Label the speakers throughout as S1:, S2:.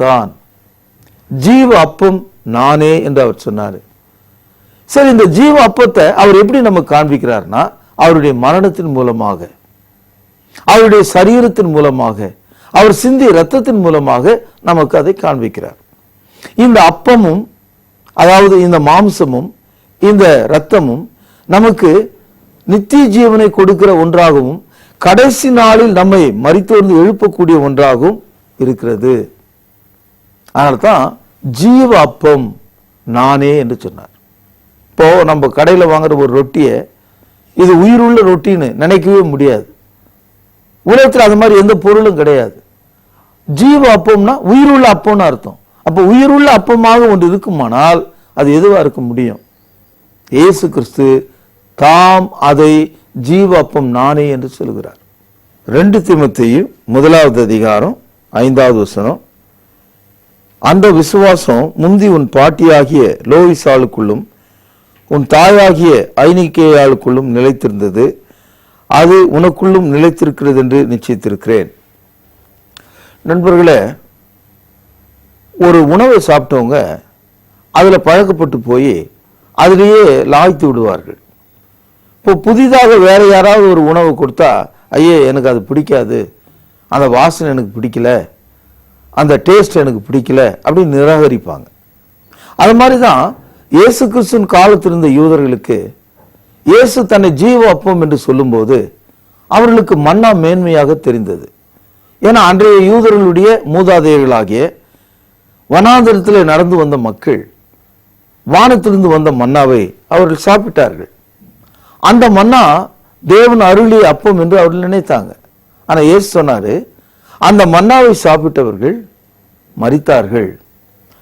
S1: தான். ஜீவ அப்பம் நானே என்று அவர் சொன்னார். சரி, இந்த ஜீவ அப்பத்தை அவர் எப்படி நமக்கு காண்பிக்கிறார்னா, அவருடைய மரணத்தின் மூலமாக, அவருடைய சரீரத்தின் மூலமாக, அவர் சிந்திய இரத்தத்தின் மூலமாக நமக்கு அதை காண்பிக்கிறார். இந்த அப்பமும், அதாவது இந்த மாம்சமும் இந்த இரத்தமும் நமக்கு நித்திய ஜீவனை கொடுக்கிற ஒன்றாகவும் கடைசி நாளில் நம்மை மரித்தோர்ந்து எழுப்பக்கூடிய ஒன்றாகவும் இருக்கிறது. அதனால்தான் ஜீவ அப்பம் நானே என்று சொன்னார். இப்போ நம்ம கடையில் வாங்குற ஒரு ரொட்டியை இது உயிருள்ள ரொட்டின்னு நினைக்கவே முடியாது. உலகத்தில் அது மாதிரி எந்த பொருளும் கிடையாது. ஜீவ அப்பம்னா உயிருள்ள அப்பம்னு அர்த்தம். அப்போ உயிருள்ள அப்பமாக ஒன்று இருக்குமானால் அது எதுவா இருக்க முடியும்? இயேசு கிறிஸ்து தாம் அதை ஜீவ அப்பம் நானே என்று சொல்கிறார். 2 தீமோத்தேயு 1 அதிகாரம் 5வது வசனம், அந்த விசுவாசம் முந்தி உன் பாட்டியாகிய லோயிசாளுக்குள்ளும் உன் தாயாகிய ஐனிக்கேயாளுக்குள்ளும் நிலைத்திருந்தது, அது உனக்குள்ளும் நிலைத்திருக்கிறது என்று நிச்சயித்திருக்கிறேன். நண்பர்களே, ஒரு உணவை சாப்பிட்டவங்க அதில் பழக்கப்பட்டு போய் அதிலேயே லாய்த்து விடுவார்கள். இப்போ புதிதாக வேற யாராவது ஒரு உணவு கொடுத்தா, ஐயே எனக்கு அது பிடிக்காது, அந்த வாசனை எனக்கு பிடிக்கல, அந்த டேஸ்ட் எனக்கு பிடிக்கல அப்படின்னு நிராகரிப்பாங்க. அது மாதிரி தான் இயேசு கிறிஸ்துவின் காலத்தில் இருந்த யூதர்களுக்கு இயேசு தன்னை ஜீவ அப்பம் என்று சொல்லும்போது அவர்களுக்கு மன்னா மேன்மையாக தெரிந்தது. ஏன்னா அன்றைய யூதர்களுடைய மூதாதையர்களாகிய வனாந்தரத்தில் நடந்து வந்த மக்கள் வானத்திலிருந்து வந்த மன்னாவை அவர்கள் சாப்பிட்டார்கள். அந்த மன்னா தேவன் அருளிய அப்பம் என்று அவர்கள் நினைத்தாங்க. ஆனால் இயேசு சொன்னாரு, அந்த மன்னாவை சாப்பிட்டவர்கள் மரித்தார்கள்.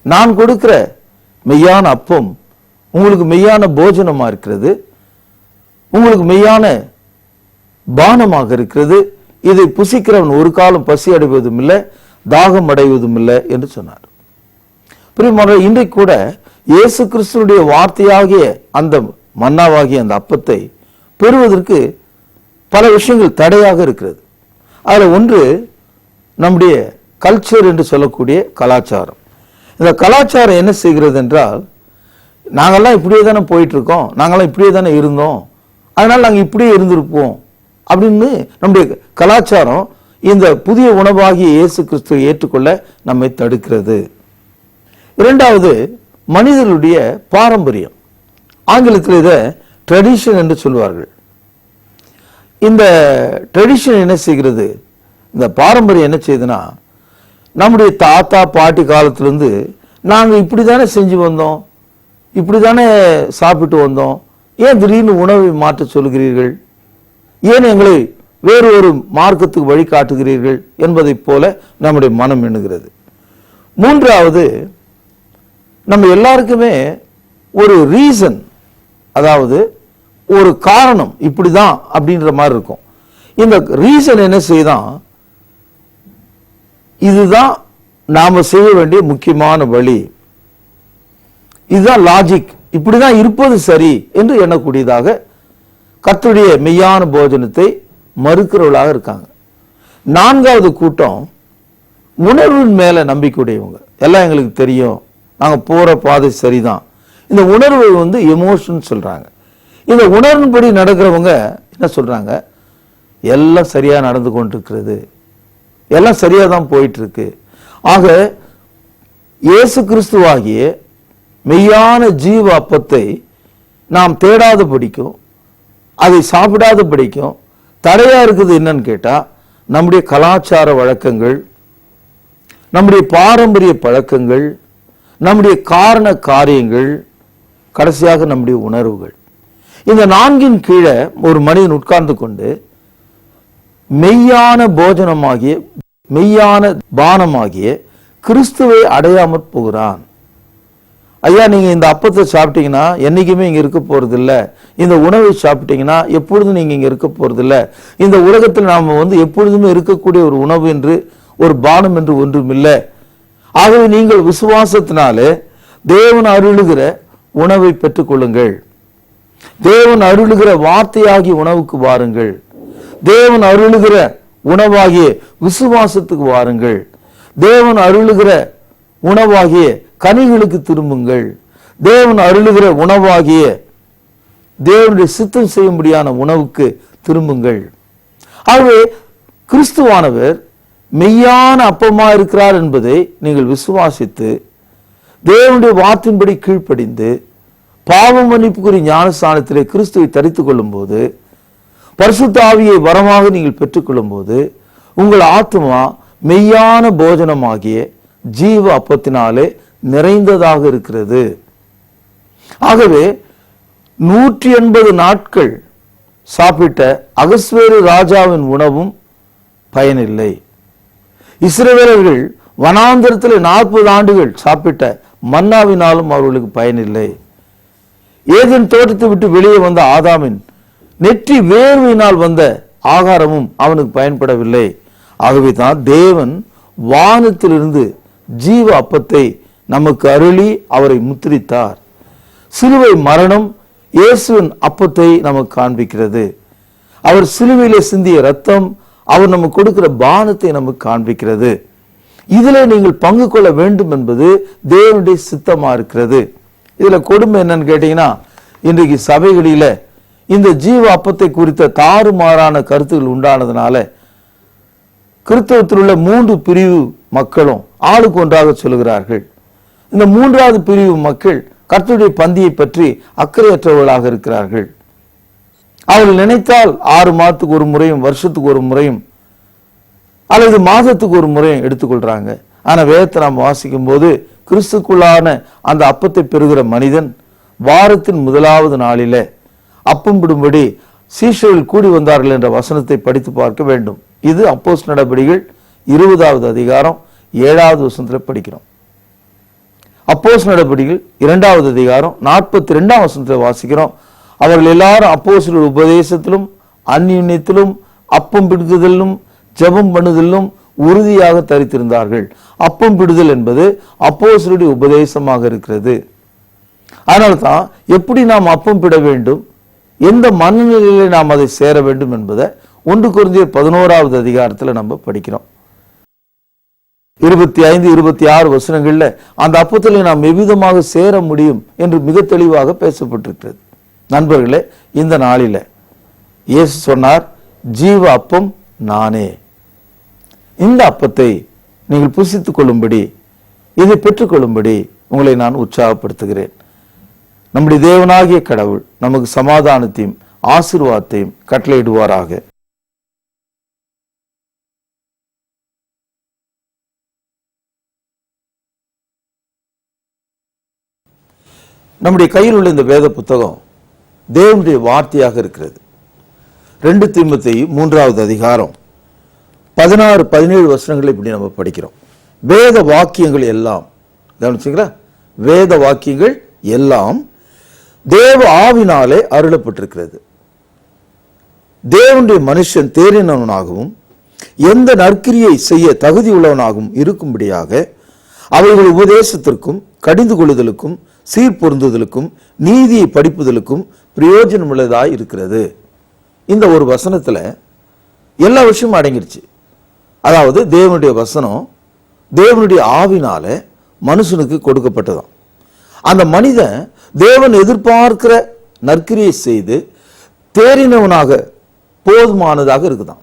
S1: நான் கொடுக்கிற மெய்யான அப்பம் உங்களுக்கு மெய்யான போஜனமா இருக்கிறது, உங்களுக்கு மெய்யான பானமாக இருக்கிறது. இதை புசிக்கிறவன் ஒரு காலம் பசி அடைவதும் இல்லை, தாகம் அடைவதும் இல்லை என்று சொன்னார். பிரியமானவர்களே, இன்றைக்கு கூட இயேசு கிறிஸ்துவுடைய வார்த்தையாகிய அந்த மன்னாவாகிய அந்த அப்பத்தை பெறுவதற்கு பல விஷயங்கள் தடையாக இருக்கிறது. அதில் ஒன்று நம்முடைய கல்ச்சர் என்று சொல்லக்கூடிய கலாச்சாரம். இந்த கலாச்சாரம் என்ன செய்கிறது என்றால், நாங்கள்லாம் இப்படியே தானே போயிட்டு இருக்கோம், நாங்கள்லாம் இப்படியே தானே இருந்தோம், அதனால் நாங்கள் இப்படியே இருந்திருப்போம் அப்படின்னு நம்முடைய கலாச்சாரம் இந்த புதிய உணவாகிய இயேசு கிறிஸ்துவை ஏற்றுக்கொள்ள நம்மை தடுக்கிறது. இரண்டாவது, மனிதர்களுடைய பாரம்பரியம். ஆங்கிலத்தில் இதை ட்ரெடிஷன் என்று சொல்வார்கள். இந்த ட்ரெடிஷன் என்ன செய்கிறது, இந்த பாரம்பரியம் என்ன செய்யுதுன்னா, நம்முடைய தாத்தா பாட்டி காலத்திலிருந்து நாங்கள் இப்படி தானே செஞ்சு வந்தோம், இப்படி தானே சாப்பிட்டு வந்தோம், ஏன் திடீர்னு உணவை மாற்ற சொல்கிறீர்கள், ஏன் எங்களை வேறு ஒரு மார்க்கத்துக்கு வழிகாட்டுகிறீர்கள் என்பதை போல நம்முடைய மனம் எண்ணுகிறது. மூன்றாவது, நம்ம எல்லாருக்குமே ஒரு ரீசன், அதாவது ஒரு காரணம் இப்படிதான் அப்படின்ற மாதிரி இருக்கும். இந்த ரீசன் என்ன செய்தான், இதுதான் நாம செய்ய வேண்டிய முக்கியமான வழி, இதுதான் லாஜிக், இப்படிதான் இருப்பது சரி என்று எண்ணக்கூடியதாக கர்த்தருடைய மெய்யான போஜனத்தை மறுக்கிறவர்களாக இருக்காங்க. நான்காவது கூட்டம் உணர்வின் மேல நம்பிக்கையுடையவங்க. எல்லாம் எங்களுக்கு தெரியும், நாங்க போற பாதை சரிதான். இந்த உணர்வை எமோஷன் சொல்றாங்க. இந்த உணர்வின்படி நடக்கிறவங்க என்ன சொல்றாங்க, எல்லாம் சரியா நடந்து கொண்டிருக்கிறது, எல்லாம் சரியா தான் போயிட்டு இருக்கு. ஆக இயேசு கிறிஸ்துவாகிய மெய்யான ஜீவ அப்பத்தை நாம் தேடாத படிக்கும், அதை சாப்பிடாத படிக்கும் தடையா இருக்குது என்னன்னு கேட்டா, நம்முடைய கலாச்சார வழக்கங்கள், நம்முடைய பாரம்பரிய பழக்கங்கள், நம்முடைய காரண காரியங்கள், கடைசியாக நம்முடைய உணர்வுகள். இந்த நான்கின் கீழே ஒரு மனிதன் உட்கார்ந்து கொண்டு மெய்யான போஜனமாகிய மெய்யான பானமாகிய கிறிஸ்துவை அடையாமற் போகிறான். ஐயா, நீங்க இந்த அப்பத்தை சாப்பிட்டீங்கன்னா என்னைக்குமே இங்க இருக்க போறது இல்ல, இந்த உணவை சாப்பிட்டீங்கன்னா எப்பொழுதும் நீங்க இங்க இருக்க போறது இல்ல, இந்த உலகத்தில் நாம எப்பொழுதுமே இருக்கக்கூடிய ஒரு உணவு என்று ஒரு பானம் என்று ஒன்றும் இல்லை. ஆகவே நீங்கள் விசுவாசத்தினாலே தேவன் அருளுகிற உணவை பெற்றுக் கொள்ளுங்கள், தேவன் அருளுகிற வார்த்தையாகிய உணவுக்கு வாருங்கள், தேவன் அருளுகிற உணவாகிய விசுவாசத்துக்கு வாருங்கள், தேவன் அருளுகிற உணவாகிய கனிகளுக்கு திரும்புங்கள். தேவன் அருளுகிற உணவாகிய தேவனுடைய சித்தம் செய்யும்படியான உணவுக்கு திரும்புங்கள். ஆகவே கிறிஸ்துவானவர் மெய்யான அப்பமா இருக்கிறார் என்பதை நீங்கள் விசுவாசித்து தேவனுடைய வார்த்தையின்படி கீழ்ப்படிந்து பாவ மன்னிப்புக்குரிய ஞானஸ்நானத்திலே கிறிஸ்துவை தரித்துக் கொள்ளும் போது, பரிசுத்த ஆவியை வரமாக நீங்கள் பெற்றுக்கொள்ளும் போது, உங்கள் ஆத்மா மெய்யான போஜனமாகிய ஜீவ அப்பத்தினாலே நிறைந்ததாக இருக்கிறது. ஆகவே 180 நாட்கள் சாப்பிட்ட அகஸ்வேரு ராஜாவின் உணவும் பயனில்லை. இஸ்ரவேலர்கள் வனாந்தரத்தில் 40 ஆண்டுகள் சாப்பிட்ட மன்னாவினாலும் அவர்களுக்கு பயனில்லை. ஏதேன் தோட்டத்தை விட்டு வெளியே வந்த ஆதாமின் நெற்றி வேர்வையினால் வந்த ஆகாரமும் அவனுக்கு பயன்படவில்லை. ஆகவே தான் தேவன் வானத்திலிருந்து ஜீவ அப்பத்தை நமக்கு அருளி அவரை முத்திரித்தார். சிலுவை மரணம் இயேசுவின் அப்பத்தை நமக்கு காண்பிக்கிறது. அவர் சிலுவையிலே சிந்திய ரத்தம் அவர் நமக்கு கொடுக்கிற பானத்தை நமக்கு காண்பிக்கிறது. இதிலே நீங்கள் பங்கு கொள்ள வேண்டும் என்பது தேவனுடைய சித்தமா இருக்கிறது. இதுல கொடுமை என்னன்னு கேட்டீங்கன்னா, இன்றைக்கு சபைகளில இந்த ஜீவ அப்பத்தை குறித்த தாறுமாறான கருத்துக்கள் உண்டானதுனால கிறிஸ்தவத்தில் உள்ள 3 பிரிவு மக்களும் ஆளுக்கு ஒன்றாக சொல்கிறார்கள். இந்த 3வது பிரிவு மக்கள் கர்த்தருடைய பந்தியை பற்றி அக்கறையற்றவர்களாக இருக்கிறார்கள். அவர்கள் நினைத்தால் 6 மாதத்துக்கு ஒரு முறையும் வருஷத்துக்கு ஒரு முறையும் அல்லது மாதத்துக்கு ஒரு முறையும் எடுத்துக்கொள்றாங்க. ஆனா வேதத்தை நாம் வாசிக்கும் போது கிறிஸ்துக்குள்ளான அந்த அப்பத்தை பெறுகிற மனிதன் வாரத்தின் முதலாவது நாளிலே அப்பம் விடும்படி சீஷர்கள் கூடி வந்தார்கள் என்ற வசனத்தை படித்து பார்க்க வேண்டும். இது அப்போஸ்தலர் நடபடிகள் 20வது அதிகாரம் 7வது வசனத்தில் படிக்கிறோம். அப்போஸ்தலர் நடபடிகள் 2வது அதிகாரம் 42ஆம் வசனத்தில் வாசிக்கிறோம். அவர்கள் எல்லாரும் அப்போஸ்தலர் உபதேசத்திலும் அந்நியத்திலும் அப்பம் பிடுங்குதலும் ஜெபம் பண்ணுதலும் உறுதியாக தரித்திருந்தார்கள். அப்பம் பிடுதல் என்பது அப்போஸ்தலருடைய உபதேசமாக இருக்கிறது. அதனால தான் எப்படி நாம் அப்பம் பிட வேண்டும், எந்த மனநிலையிலே நாம் அதை சேர வேண்டும் என்பதை 1 கொரிந்தியர் 11வது அதிகாரத்தில் நம்ம படிக்கிறோம். 25, 26 வசனங்கள்ல அந்த அப்பத்தில் நாம் எவ்விதமாக சேர முடியும் என்று மிக தெளிவாக பேசப்பட்டிருக்கிறது. நண்பர்களே, இந்த நாளில இயேசு சொன்னார், ஜீவ அப்பம் நானே. இந்த அப்பத்தை நீங்கள் புசித்துக் கொள்ளும்படி, இதை பெற்றுக்கொள்ளும்படி உங்களை நான் உற்சாகப்படுத்துகிறேன். நம்முடைய தேவனாகிய கடவுள் நமக்கு சமாதானத்தையும் ஆசீர்வாதத்தையும் கட்டளையிடுவாராக. நம்முடைய கையில் உள்ள இந்த வேத புத்தகம் தேவனுடைய வார்த்தையாக இருக்கிறது. 2 தீமோத்தேயு 3வது அதிகாரம் 16, 17 வசனங்களை இப்படி நம்ம படிக்கிறோம். வேத வாக்கியங்கள் எல்லாம், கவனிச்சீங்களா? வேத வாக்கியங்கள் எல்லாம் தேவ ஆவினாலே அருளப்பட்டிருக்கிறது. தேவனுடைய மனுஷன் தேறினவனாகவும் எந்த நற்கிரியை செய்ய தகுதி உள்ளவனாகவும் இருக்கும்படியாக அவைகள் உபதேசத்திற்கும் கடிந்து கொள்ளுதலுக்கும் சீர்பொருந்துதலுக்கும் நீதியை படிப்புதலுக்கும் பிரயோஜனம் உள்ளதாய் இருக்கிறது. இந்த ஒரு வசனத்துல எல்லா விஷயமும் அடங்கிடுச்சு. அதாவது தேவனுடைய வசனம் தேவனுடைய ஆவினால மனுஷனுக்கு கொடுக்கப்பட்டதாம். அந்த மனிதன் தேவன் எதிர்பார்க்கிற நற்கிரியை செய்து தேறினவனாக போதுமானதாக இருக்குதாம்.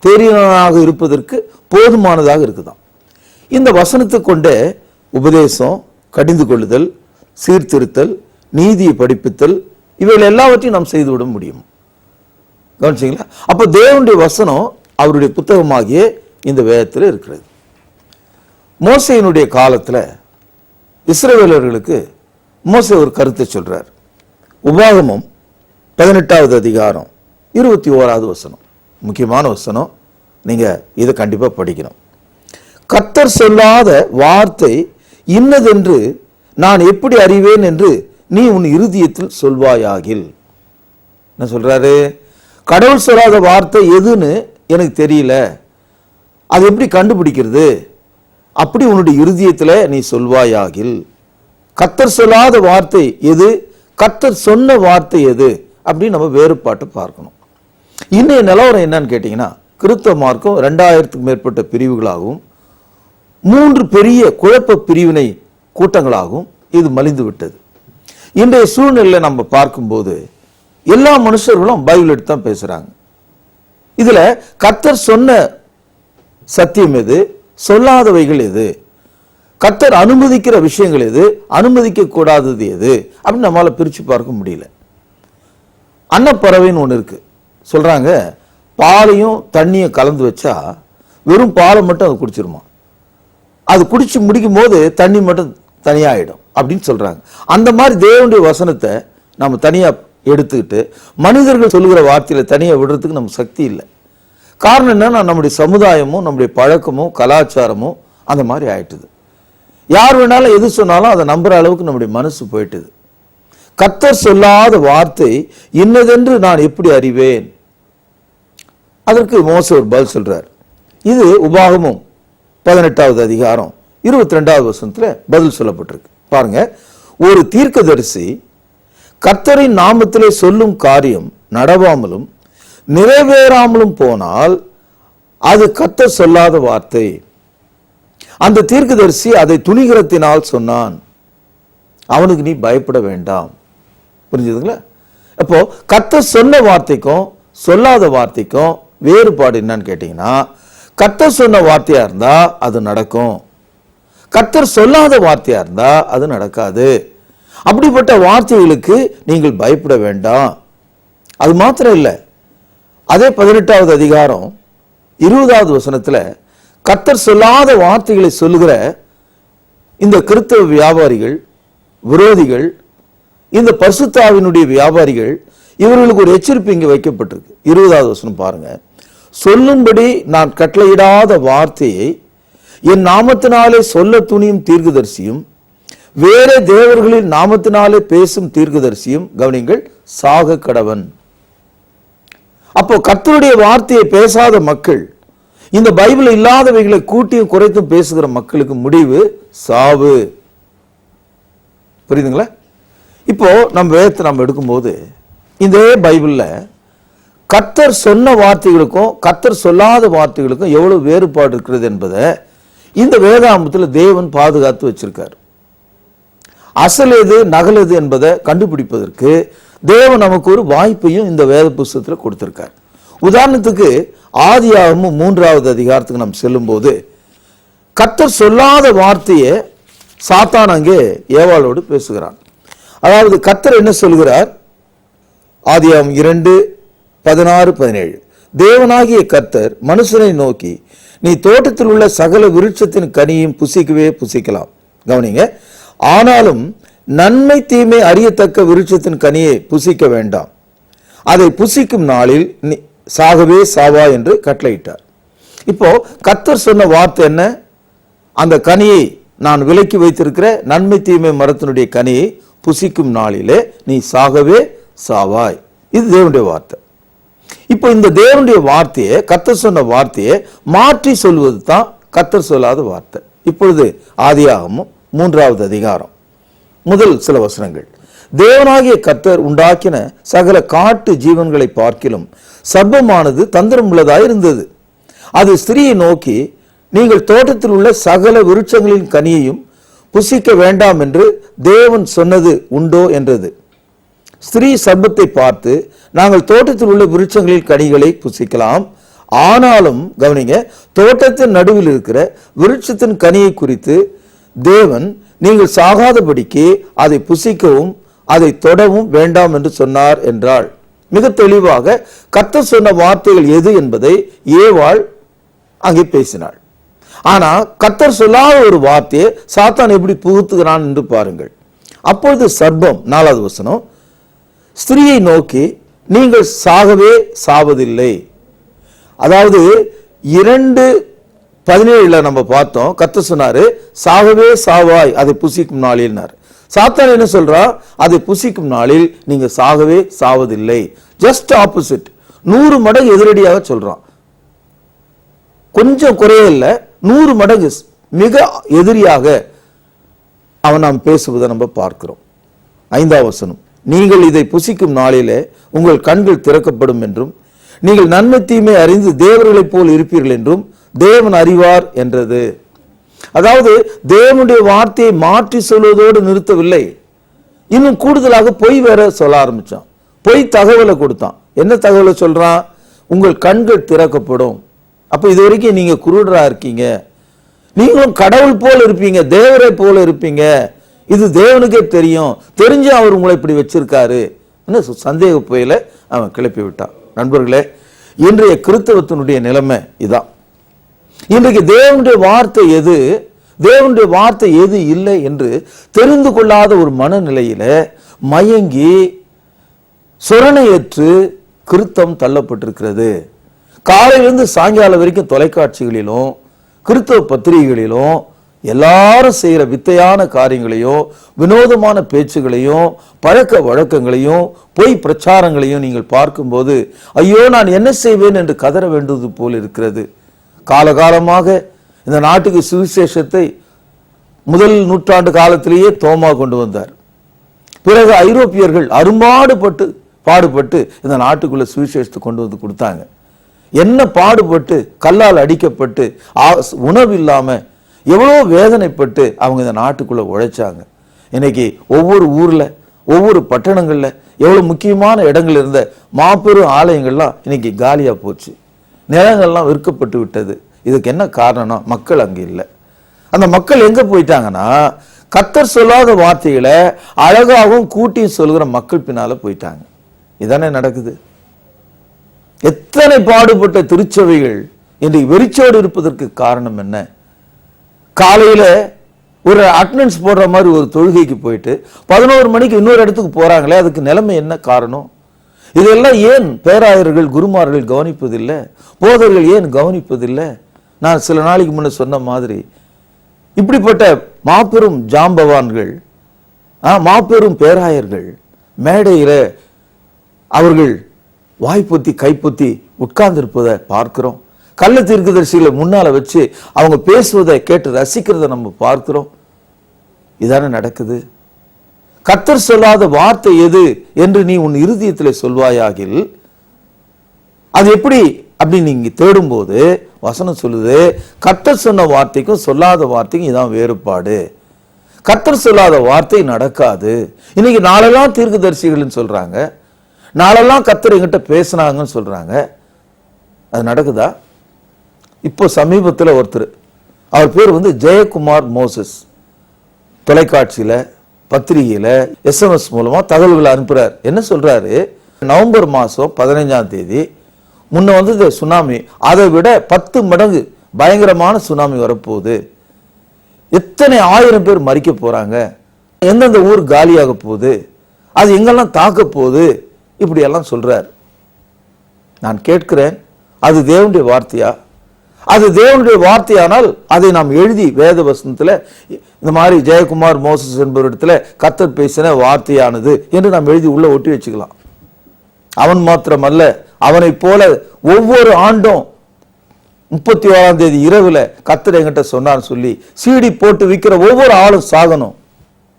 S1: தேறினவனாக இருப்பதற்கு போதுமானதாக இருக்குதாம். இந்த வசனத்தை கொண்டே உபதேசம், கடிந்து கொள்ளுதல், சீர்திருத்தல், நீதியை படிப்பித்தல், இவைகள் எல்லாவற்றையும் நாம் செய்துவிட முடியும். கவனிச்சீங்களா? அப்ப தேவனுடைய வசனம் அவருடைய புத்தகமாகிய இந்த வேதத்தில் இருக்கிறது. மோசேயினுடைய காலத்துல இஸ்ரவேலர்களுக்கு மோசே ஒரு கருத்தை சொல்றார். உபாகமம் 18வது அதிகாரம் 21வது வசனம், முக்கியமான வசனம். நீங்க இதை கண்டிப்பா படிக்கணும். கர்த்தர் சொல்லாத வார்த்தை இன்னதென்று நான் எப்படி அறிவேன் என்று நீ உன் இருதயத்தில் சொல்வாயாகில். என்ன சொல்றாரு? கடவுள் சொல்லாத வார்த்தை எதுன்னு எனக்கு தெரியல, அது எப்படி கண்டுபிடிக்கிறது? அப்படி உன்னுடைய இருதயத்துல நீ சொல்வாயாகில். கர்த்தர் சொல்லாத வார்த்தை எது, கர்த்தர் சொன்ன வார்த்தை எது அப்படின்னு நம்ம வேறுபாட்டு பார்க்கணும். இன்னைய நிலவரம் என்னன்னு கேட்டீங்கன்னா, கிறிஸ்தவ மார்க்கம் 2000க்கும் மேற்பட்ட பிரிவுகளாகவும் 3 பெரிய குழப்ப பிரிவினை கூட்டங்களாகவும் இது மலிந்து விட்டது. இன்றைய சூழ்நிலையில நம்ம பார்க்கும்போது எல்லா மனுஷர்களும் பைபிள் எடுத்து தான் பேசுறாங்க. இதுல கர்த்தர் சொன்ன சத்தியம் எது, சொல்லாதவைகள் எது, கர்த்தர் அனுமதிக்கிற விஷயங்கள் எது, அனுமதிக்க கூடாதது எது அப்படின்னு நம்மளால பிரிச்சு பார்க்க முடியல. அன்னப்பறவைன்னு ஒன்று இருக்கு. சொல்றாங்க பாலையும் தண்ணியும் கலந்து வச்சா வெறும் பாலை மட்டும் அது குடிச்சிருமா, அது குடிச்சு முடிக்கும் போது தண்ணி மட்டும் தனியாயிடும் அப்படின்னு சொல்றாங்க. அந்த மாதிரி தேவனுடைய வசனத்தை நம்ம தனியா எடுத்துக்கிட்டு மனிதர்கள் சொல்லுகிற வார்த்தையில தனியா விடுறதுக்கு நமக்கு சக்தி இல்லை. காரணம் என்னன்னா நம்முடைய சமுதாயமும் நம்முடைய பழக்கமும் கலாச்சாரமும் அந்த மாதிரி ஆயிட்டுது. யார் வேணாலும் எது சொன்னாலும் அதை நம்புற அளவுக்கு நம்முடைய மனசு போயிட்டுது. கர்த்தர் சொல்லாத வார்த்தை இன்னதென்று நான் எப்படி அறிவேன்? அதற்கு மோசே ஒரு பதில் சொல்றார். இது உபாகமும் 18வது அதிகாரம் 22வது வசனத்துல பதில் சொல்லப்பட்டிருக்கு. பாருங்க, ஒரு தீர்க்கதரிசி கர்த்தரின் நாமத்திலே சொல்லும் காரியம் நடவாமலும் நிறைவேறாமலும் போனால் அது கர்த்தர் சொல்லாத வார்த்தை. அந்த தீர்க்கதரிசி அதை துணிகரத்தினால் சொன்னான், அவனுக்கு நீ பயப்பட வேண்டாம். புரிஞ்சுதுங்களா? அப்போ கர்த்தர் சொன்ன வார்த்தைக்கும் சொல்லாத வார்த்தைக்கும் வேறுபாடு என்னன்னு கேட்டீங்கன்னா, கர்த்தர் சொன்ன வார்த்தையா இருந்தா அது நடக்கும், கர்த்தர் சொல்லாத வார்த்தையா இருந்தா அது நடக்காது. அப்படிப்பட்ட வார்த்தைகளுக்கு நீங்கள் பயப்பட வேண்டாம். அது மாத்திரம் இல்லை, அதே 18வது அதிகாரம் 20வது வசனத்துல கர்த்தர் சொல்லாத வார்த்தைகளை சொல்லுகிற இந்த கிறிஸ்தவ வியாபாரிகள், விரோதிகள், இந்த பரிசுத்தாவினுடைய வியாபாரிகள், இவர்களுக்கு ஒரு எச்சரிப்பு இங்கே வைக்கப்பட்டிருக்கு. 20வது வசனம் பாருங்க. சொல்லும்படி நான் கட்டளையிடாத வார்த்தையை என் நாமத்தினாலே சொல்ல துணியும் தீர்க்கதரிசியும் வேற தேவர்களின் நாமத்தினாலே பேசும் தீர்க்கதரிசியும் கவனிங்கள் சாக கடவன். அப்போ கர்த்தருடைய வார்த்தையை பேசாத மக்கள், இந்த பைபிள் இல்லாதவைகளை கூட்டியும் குறைத்தும் பேசுகிற மக்களுக்கு முடிவு சாவு. புரியுதுங்களா? இப்போ நம்ம வேதத்தை நம்ம எடுக்கும்போது இந்த பைபிள்ல கர்த்தர் சொன்ன வார்த்தைகளுக்கும் கர்த்தர் சொல்லாத வார்த்தைகளுக்கும் எவ்வளவு வேறுபாடு இருக்கிறது என்பதை இந்த வேதாகமத்தில் தேவன் பாதுகாத்து வச்சிருக்கார். அசல் எது நகல் எது என்பதை கண்டுபிடிப்பதற்கு தேவன் நமக்கு ஒரு வாய்ப்பையும் இந்த வேத புஸ்தகத்தில் கொடுத்திருக்கார். உதாரணத்துக்கு ஆதியாகமம் 3வது அதிகாரத்துக்கு நாம் செல்லும் போது கர்த்தர் சொல்லாத வார்த்தையை சாத்தான் அங்கே ஏவாளோடு பேசுகிறான். அதாவது கர்த்தர் என்ன சொல்கிறார்? ஆதியாகமம் 2:16-17 தேவனாகிய கர்த்தர் மனுஷனை நோக்கி, நீ தோட்டத்தில் உள்ள சகல விருட்சத்தின் கனியும் புசிக்கவே புசிக்கலாம். கவனிங்க, ஆனாலும் நன்மை தீமை அறியத்தக்க விருட்சத்தின் கனியை புசிக்க வேண்டாம், அதை புசிக்கும் நாளில் நீ சாகவே சாவா என்று கட்டளையிட்டார். இப்போ கர்த்தர் சொன்ன வார்த்தை என்ன? அந்த கனியை நான் விலக்கி வைத்திருக்கிற நன்மை தீமை மரத்தினுடைய கனியை புசிக்கும் நாளிலே நீ சாகவே சாவாய். இது தேவனுடைய வார்த்தை. இப்போ இந்த தேவனுடைய வார்த்தையை, கர்த்தர் சொன்ன வார்த்தையை மாற்றி சொல்வது தான் கர்த்தர் சொல்லாத வார்த்தை. இப்பொழுது ஆதியாகமம் 3வது அதிகாரம் முதல் சில வசனங்கள். தேவனாகிய கர்த்தர் உண்டாக்கின சகல காட்டு ஜீவன்களை பார்க்கிலும் சர்ப்பமானது தந்திரம் உள்ளதாய் இருந்தது. அது ஸ்திரியை நோக்கி, நீங்கள் தோட்டத்தில் உள்ள சகல விருட்சங்களின் கனியையும் புசிக்க வேண்டாம் என்று தேவன் சொன்னது உண்டோ என்றது. ஸ்திரீ சர்ப்பத்தை பார்த்து, நாங்கள் தோட்டத்தில் உள்ள விருட்சங்களின் கனிகளை புசிக்கலாம், ஆனாலும் கவனிங்க, தோட்டத்தின் நடுவில் இருக்கிற விருட்சத்தின் கனியை குறித்து தேவன் நீங்கள் சாகாதபடிக்கு அதை புசிக்கவும் அதை தொடவும் வேண்டாம் என்று சொன்னார் என்றாள். மிக தெளிவாக கர்த்தர் சொன்ன வார்த்தைகள் எது என்பதை ஏவாள் அங்கே பேசினாள். ஆனா கர்த்தர் சொல்லாத ஒரு வார்த்தையை சாத்தான் எப்படி புகுத்துகிறான் என்று பாருங்கள். அப்பொழுது சர்ப்பம் 4வது வசனம் ஸ்திரியை நோக்கி, நீங்கள் சாகவே சாவதில்லை. அதாவது 2:17 நம்ம பார்த்தோம், கர்த்தர் சொன்னாரு சாகவே சாவாய் அதை புசிக்கும் நாளில். சாத்தான் என்ன சொல்றா? அதை புசிக்கும் நாளில் நீங்க சாகவே சாவதில்லை. ஜஸ்ட் ஆப்போசிட், 100 மடங்கு எதிரடியாக சொல்றான். கொஞ்சம் குறையல்ல, 100 மடங்கு மிக எதிரியாக அவன் நாம் பேசுவதை நம்ம பார்க்கிறோம். 5வது வசனம், நீங்கள் இதை புசிக்கும் நாளிலே உங்கள் கண்கள் திறக்கப்படும் என்றும் நீங்கள் நன்மை தீமை அறிந்து தேவர்களைப் போல் இருப்பீர்கள் என்றும் தேவன் அறிவார் என்றது. அதாவது தேவனுடைய வார்த்தையை மாற்றி சொல்வதோடு நிறுத்தவில்லை, இன்னும் கூடுதலாக பொய் வேற சொல்ல ஆரம்பிச்சான். பொய் தகவலை கொடுத்தான். என்ன தகவலை சொல்றான்? உங்கள் கண்கள் திறக்கப்படும். அப்ப இது வரைக்கும் நீங்க குருடரா இருக்கீங்க, நீங்களும் கடவுள் போல இருப்பீங்க, தேவரை போல இருப்பீங்க, இது தேவனுக்கே தெரியும், தெரிஞ்சு அவர் உங்களை இப்படி வச்சிருக்காரு. சந்தேக புயல அவன் கிளப்பி விட்டான். நண்பர்களே, இன்றைய கிறிஸ்தவத்தினுடைய நிலைமை இதான். இன்றைக்கு தேவனுடைய வார்த்தை எது, தேவனுடைய வார்த்தை எது இல்லை என்று தெரிந்து கொள்ளாத ஒரு மனநிலையில மயங்கி சுரணையற்று கிறிஸ்தவம் தள்ளப்பட்டிருக்கிறது. காலையிலிருந்து சாயங்காலம் வரைக்கும் தொலைக்காட்சிகளிலும் கிறிஸ்தவ பத்திரிகைகளிலும் எல்லாரும் செய்யற வித்தையான காரியங்களையும் வினோதமான பேச்சுகளையும் பழக்க வழக்கங்களையும் பொய் பிரச்சாரங்களையும் நீங்கள் பார்க்கும்போது ஐயோ நான் என்ன செய்வேன் என்று கதற வேண்டுவது போல் இருக்கிறது. காலகாலமாக இந்த நாட்டுக்கு சுவிசேஷத்தை முதல் நூற்றாண்டு காலத்திலேயே தோமா கொண்டு வந்தார். பிறகு ஐரோப்பியர்கள் பாடுபட்டு இந்த நாட்டுக்குள்ள சுவிசேஷத்தை கொண்டு வந்து கொடுத்தாங்க. என்ன பாடுபட்டு, கல்லால் அடிக்கப்பட்டு, உணவு இல்லாம எவ்வளவு வேதனைப்பட்டு அவங்க இந்த நாட்டுக்குள்ள உழைச்சாங்க. இன்னைக்கு ஒவ்வொரு ஊர்ல ஒவ்வொரு பட்டணங்கள்ல எவ்வளவு முக்கியமான இடங்கள் இருந்த மாபெரும் ஆலயங்கள்லாம் இன்னைக்கு காலியா போச்சு, நிலங்கள்லாம் விற்கப்பட்டு விட்டது. இதுக்கு என்ன காரணம்? மக்கள் அங்க இல்லை. அந்த மக்கள் எங்க போயிட்டாங்கன்னா கர்த்தர் சொல்லாத வார்த்தைகளை அழகாகவும் கூட்டியும் சொல்கிற மக்கள் பின்னால போயிட்டாங்க. இதானே நடக்குது. எத்தனை பாடுபட்ட திருச்சபைகள் இன்றைக்கு வெறிச்சோடு இருப்பதற்கு காரணம் என்ன? காலையில ஒரு அட்டெண்டன்ஸ் போடுற மாதிரி ஒரு தொழுகைக்கு போயிட்டு 11 மணிக்கு இன்னொரு இடத்துக்கு போறாங்களே, அதுக்கு நிலைமை என்ன காரணம்? இதெல்லாம் ஏன் பேராயர்கள் குருமார்கள் கவனிப்பதில்லை? போதர்கள் ஏன் கவனிப்பதில்லை? நான் சில நாளைக்கு முன்ன சொன்ன மாதிரி இப்படிப்பட்ட மாபெரும் ஜாம்பவான்கள், மாபெரும் பேராயர்கள் மேடையில அவர்கள் வாய்ப்பொத்தி கைப்பொத்தி உட்கார்ந்து இருப்பதை பார்க்கிறோம். கள்ள தீர்க்கதரிசிகளை முன்னால வச்சு அவங்க பேசுவதை கேட்டு ரசிக்கிறத நம்ம பார்க்கிறோம். இதானே நடக்குது. கர்த்தர் சொல்லாத வார்த்தை எது என்று நீ உன் இருதயத்தில் சொல்வாயாகில் அது எப்படி அப்படி நீங்க தேடும்போது வசனம் சொல்லுது, கர்த்தர் சொன்ன வார்த்தைக்கும் சொல்லாத வார்த்தைக்கும் இதான் வேறுபாடு. கர்த்தர் சொல்லாத வார்த்தை நடக்காது. இன்னைக்கு நாளெல்லாம் தீர்க்கதரிசிகள்னு சொல்றாங்க, நாளெல்லாம் கர்த்தர் என்கிட்ட பேசினாங்கன்னு சொல்றாங்க. அது நடக்குதா? இப்போ சமீபத்தில் ஒருத்தர், அவர் பேர் ஜெயக்குமார் மோசஸ், தொலைக்காட்சியில பத்திரிகையில SMS மூலமா தகவல்களை அனுப்புறார். என்ன சொல்றாரு? நவம்பர் மாசம் 15ஆம் தேதி முன்ன வந்தது சுனாமி, அதை விட 10 மடங்கு பயங்கரமான சுனாமி வரப்போகுது, எத்தனை 1000 பேர் மரிக்க போறாங்க, எந்தெந்த ஊர் காலியாக போகுது, அது எங்கெல்லாம் தாக்க போகுது, இப்படி எல்லாம் சொல்றார். நான் கேட்கிறேன், அது தேவனுடைய வார்த்தையா? அது தேவனுடைய வார்த்தையானால் அதை நாம் எழுதி வேத வசனத்துல இந்த மாதிரி ஜெயக்குமார் மோசஸ் என்பவரிடத்துல கர்த்தர் பேசின வார்த்தையானது என்று நாம் எழுதி உள்ள ஒட்டி வச்சுக்கலாம். அவன் மாத்திரமல்ல, அவனை போல ஒவ்வொரு ஆண்டும் 31ஆம் தேதி இரவுல கர்த்தர் என்கிட்ட சொன்னான்னு சொல்லி சீடி போட்டு விற்கிற ஒவ்வொரு ஆளும் சாகணும்.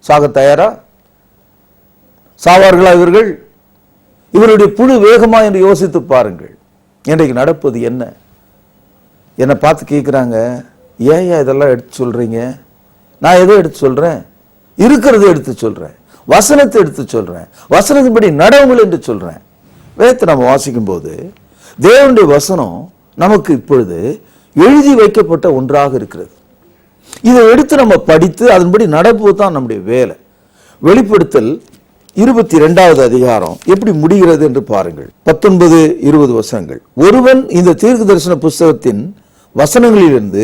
S1: சாக தயாரா? சாவார்களா இவர்கள்? இவருடைய புழு வேகமா என்று யோசித்து பாருங்கள். இன்றைக்கு நடப்பது என்ன? என்னை பார்த்து கேட்குறாங்க, ஏன் இதெல்லாம் எடுத்து சொல்றீங்க? நான் எதை எடுத்து சொல்றேன்? இருக்கிறத எடுத்து சொல்றேன், வசனத்தை எடுத்து சொல்றேன், வசனத்தின்படி நடவுங்கள் என்று சொல்றேன். வேதத்தை நம்ம வாசிக்கும் போது தேவனுடைய வசனம் நமக்கு இப்பொழுது எழுதி வைக்கப்பட்ட ஒன்றாக இருக்கிறது. இதை எடுத்து நம்ம படித்து அதன்படி நடப்பது தான் நம்முடைய வேலை. வெளிப்படுத்தல் 22வது அதிகாரம் எப்படி முடிகிறது என்று பாருங்கள். 19-20 வசனங்கள். ஒருவன் இந்த தீர்க்க தரிசன புஸ்தகத்தின் வசனங்களிலிருந்து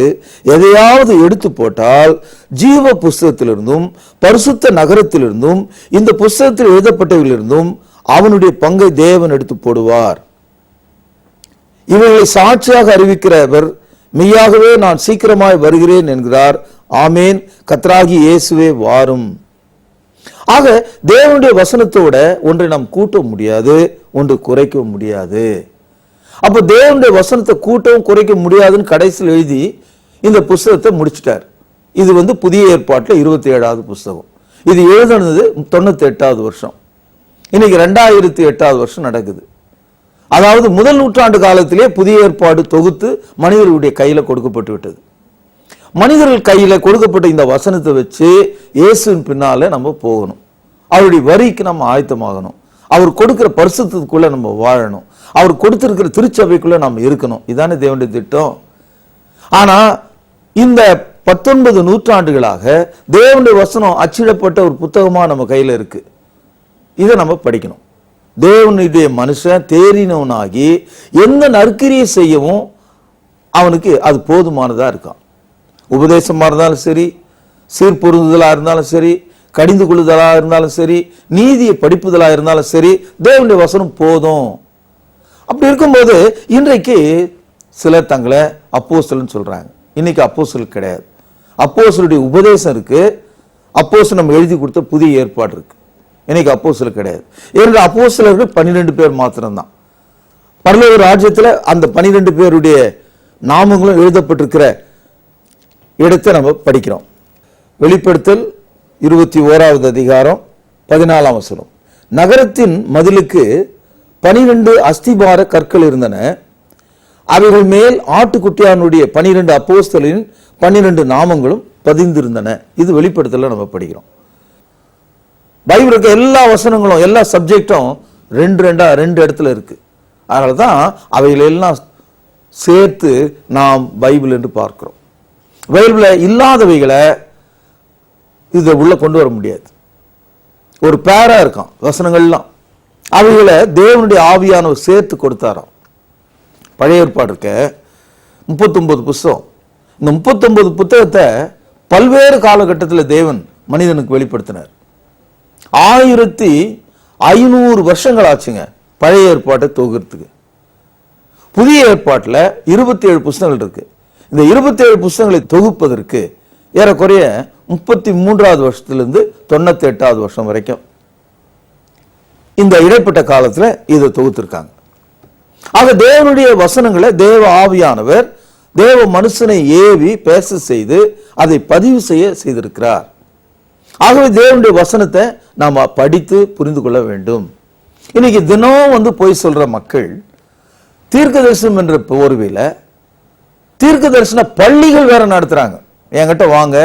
S1: எதையாவது எடுத்து போட்டால் ஜீவ புஸ்தகத்திலிருந்தும் பரிசுத்த நகரத்திலிருந்தும் இந்த புஸ்தகத்தில் எழுதப்பட்டவர்களிருந்தும் அவனுடைய பங்கை தேவன் எடுத்து போடுவார். இவர்களை சாட்சியாக அறிவிக்கிறவர் மெய்யாகவே நான் சீக்கிரமாய் வருகிறேன் என்கிறார். ஆமேன். கர்த்தராகிய இயேசுவே வாரும். ஆக தேவனுடைய வசனத்தோட ஒன்றை நாம் கூட்ட முடியாது, ஒன்று குறைக்க முடியாது. அப்ப தேவனுடைய வசனத்தை கூட்டவும் குறைக்க முடியாதுன்னு கடைசியில் எழுதி இந்த புஸ்தகத்தை முடிச்சிட்டார். இது புதிய ஏற்பாட்டில் 27வது புஸ்தகம். இது எழுதுனது 98வது வருஷம். இன்னைக்கு 2008வது வருஷம் நடக்குது. அதாவது முதல் நூற்றாண்டு காலத்திலே புதிய ஏற்பாடு தொகுத்து மனிதர்களுடைய கையில கொடுக்கப்பட்டு விட்டது. மனிதர்கள் கையில கொடுக்கப்பட்ட இந்த வசனத்தை வச்சு இயேசுவின் பின்னால நம்ம போகணும். அவருடைய வரிக்கு நம்ம ஆயத்தமாகணும். அவர் கொடுக்கிற பரிசுத்தத்துக்குள்ள நம்ம வாழணும். அவர் கொடுத்திருக்கிற திருச்சபைக்குள்ள நம்ம இருக்கணும். இதானே தேவனுடைய திட்டம். ஆனா இந்த 19 நூற்றாண்டுகளாக தேவனுடைய வசனம் அச்சிடப்பட்ட ஒரு புத்தகமா நம்ம கையில இருக்கு. இதை நம்ம படிக்கணும். தேவனுடைய மனுஷன் தேறினவனாகி எந்த நற்கிரியை செய்யவும் அவனுக்கு அது போதுமானதா இருக்கான். உபதேசமா இருந்தாலும் சரி, சீர்பொருந்துதலா இருந்தாலும் சரி, கடிந்து கொள்ளுதலா இருந்தாலும் சரி, நீதியை படிப்புதலா இருந்தாலும் சரி, தேவனுடைய வசனம் போதும். அப்படி இருக்கும்போது இன்றைக்கு சிலர் தங்களை அப்போஸ்தலன்னு சொல்றாங்க. இன்னைக்கு அப்போஸ்தலர் கிடையாது. அப்போஸ்தலருடைய உபதேசம் இருக்கு. அப்போஸ்தலர் நம்ம எழுதி கொடுத்த புதிய ஏற்பாடு இருக்கு. இன்னைக்கு அப்போஸ்தலர் கிடையாது. ஏன்னா அப்போஸ்தலர்கள் 12 பேர் மாத்திரம்தான். பரலோக ராஜ்யத்துல அந்த 12 பேருடைய நாமங்களும் எழுதப்பட்டிருக்கிற இடத்தை நம்ம படிக்கிறோம். வெளிப்படுத்தல் 21வது அதிகாரம் 14ஆம் வசனம். நகரத்தின் மதிலுக்கு 12 அஸ்திபார கற்கள் இருந்தன. அவைகள் மேல் ஆட்டுக்குட்டியானுடைய 12 அப்போஸ்தலரின் 12 நாமங்களும் பதிந்திருந்தன. இது வெளிப்படுத்தல நம்ம படிக்கிறோம். பைபிளுக்கு எல்லா வசனங்களும் எல்லா சப்ஜெக்டும் ரெண்டு இடத்துல இருக்கு. அதனாலதான் அவைகள் எல்லாம் சேர்த்து நாம் பைபிள் என்று பார்க்கிறோம். பைபிள்ல இல்லாதவைகளை இதை உள்ள கொண்டு வர முடியாது. ஒரு பேரா இருக்கான் வசனங்கள்லாம். அவைகளை தேவனுடைய ஆவியானவர் சேர்த்து கொடுத்தாராம். பழைய ஏற்பாடு இருக்க 39 புத்தகம். இந்த 39 புத்தகத்தை பல்வேறு காலகட்டத்தில் தேவன் மனிதனுக்கு வெளிப்படுத்தினார். 1500 வருஷங்கள் ஆச்சுங்க பழைய ஏற்பாட்டை தொகுக்கிறதுக்கு. புதிய ஏற்பாட்டில் 27 புத்தகங்கள் இருக்கு. இந்த 27 புத்தகங்களை தொகுப்பதற்கு ஏறக்குறைய 33வது வருஷத்திலிருந்து 98வது வருஷம் வரைக்கும் இந்த இடைப்பட்ட காலத்தில் இதை தொகுத்திருக்காங்க. ஆக தேவனுடைய வசனங்களை தேவ ஆவியானவர் தேவ மனுஷனை ஏவி பேச செய்து அதை பதிவு செய்திருக்கிறார். ஆகவே தேவனுடைய வசனத்தை நாம படித்து புரிந்து கொள்ள வேண்டும். இன்னைக்கு தினம் போய் சொல்ற மக்கள் தீர்க்க தரிசனம் என்ற போர்வையில தீர்க்க தரிசன பள்ளிகள் வேற நடத்துறாங்க. என்கிட்ட வாங்க,